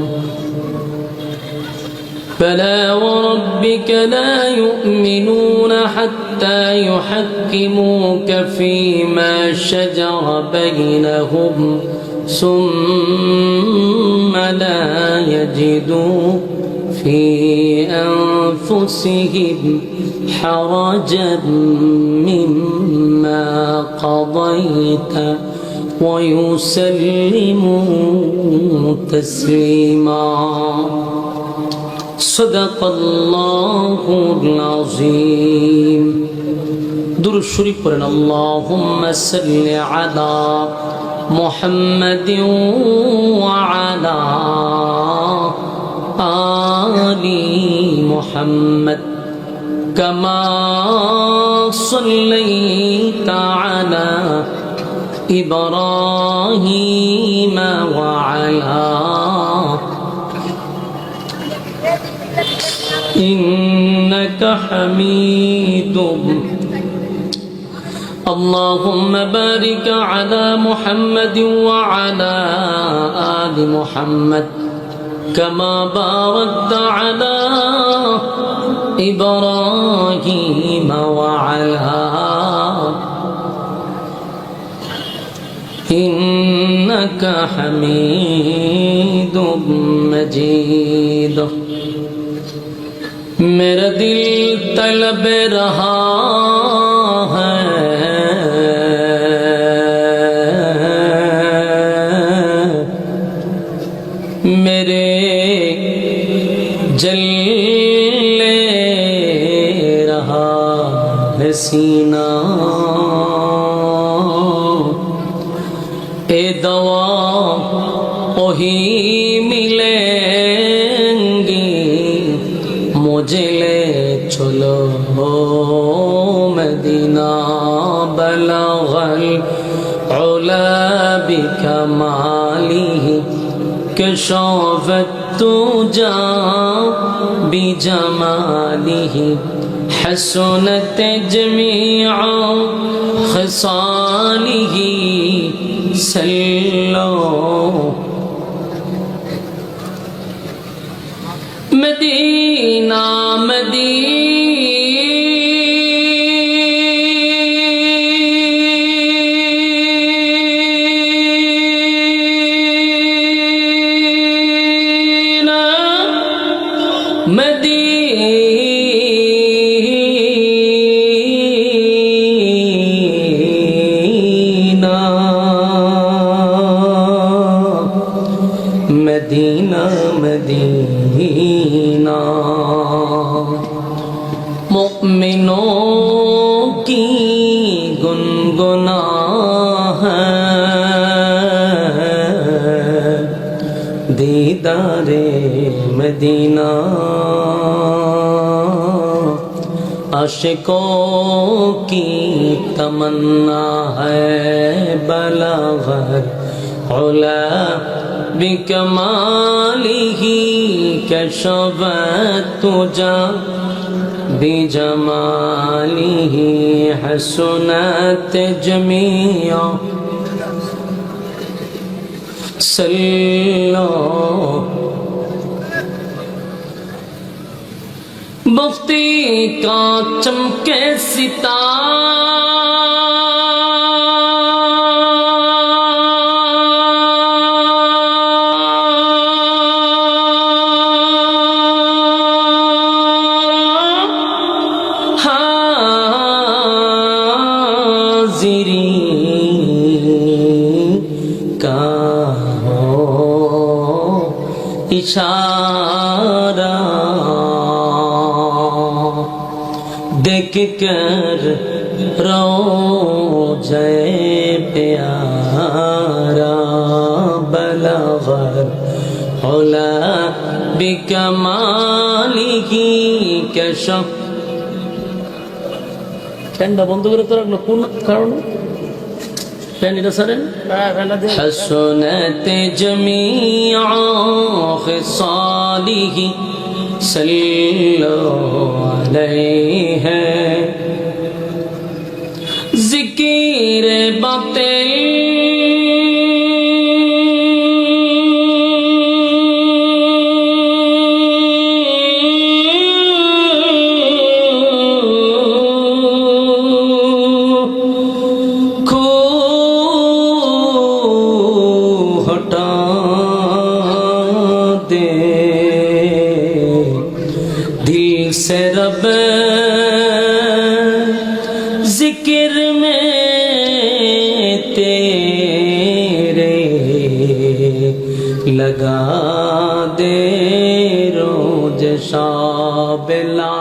فلا وربك لا يؤمنون حتى يحكموك فيما شجر بينهم ثم لا يجدوا في أنفسهم حرجا مما قضيت ويسلموا تسليما. صدق الله العظيم. درود شريف قرن اللهم صل على محمد وعلى آل محمد كما صليت على إبراهيم وعلى إنك حميد. اللهم بارك على محمد وعلى آل محمد كما باركت على إبراهيم وعلى إنك حميد مجيد. मेरा दिल तलब रहा है मेरे जले रहा है सीना. ए दवा वही मिलेंगी मुझे ले चलो मदीना. बलगल उला बिकमालिही कशफत तुजा बिजमालिही हसनत जमीअ खसालिही सल्लो. मदीना मदीना मदीना मदीना मदीना मुमिनों की गुनगुना है दीदारे मदीना आशिकों की तमन्ना है बलागत उला बिकमालिही कशफत तुजा बिजमालिही हसनत जमीआ सल्लो मुफ्ती का चमके हाज़िरी का हो इशारा देख कर रोज़े प्यारा बलग़त उला बिकमालिही कशफ ফ্যানটা বন্ধ করে তো রাখলো কোন কারণে ফ্যান এটা সারেন হাসনাত জামিআ খিসালিহি সাল্লাল্লাহু আলাইহি জিকিরে বাতিল दिल से रब जिक्र में तेरे लगा दे रोज शाबिला।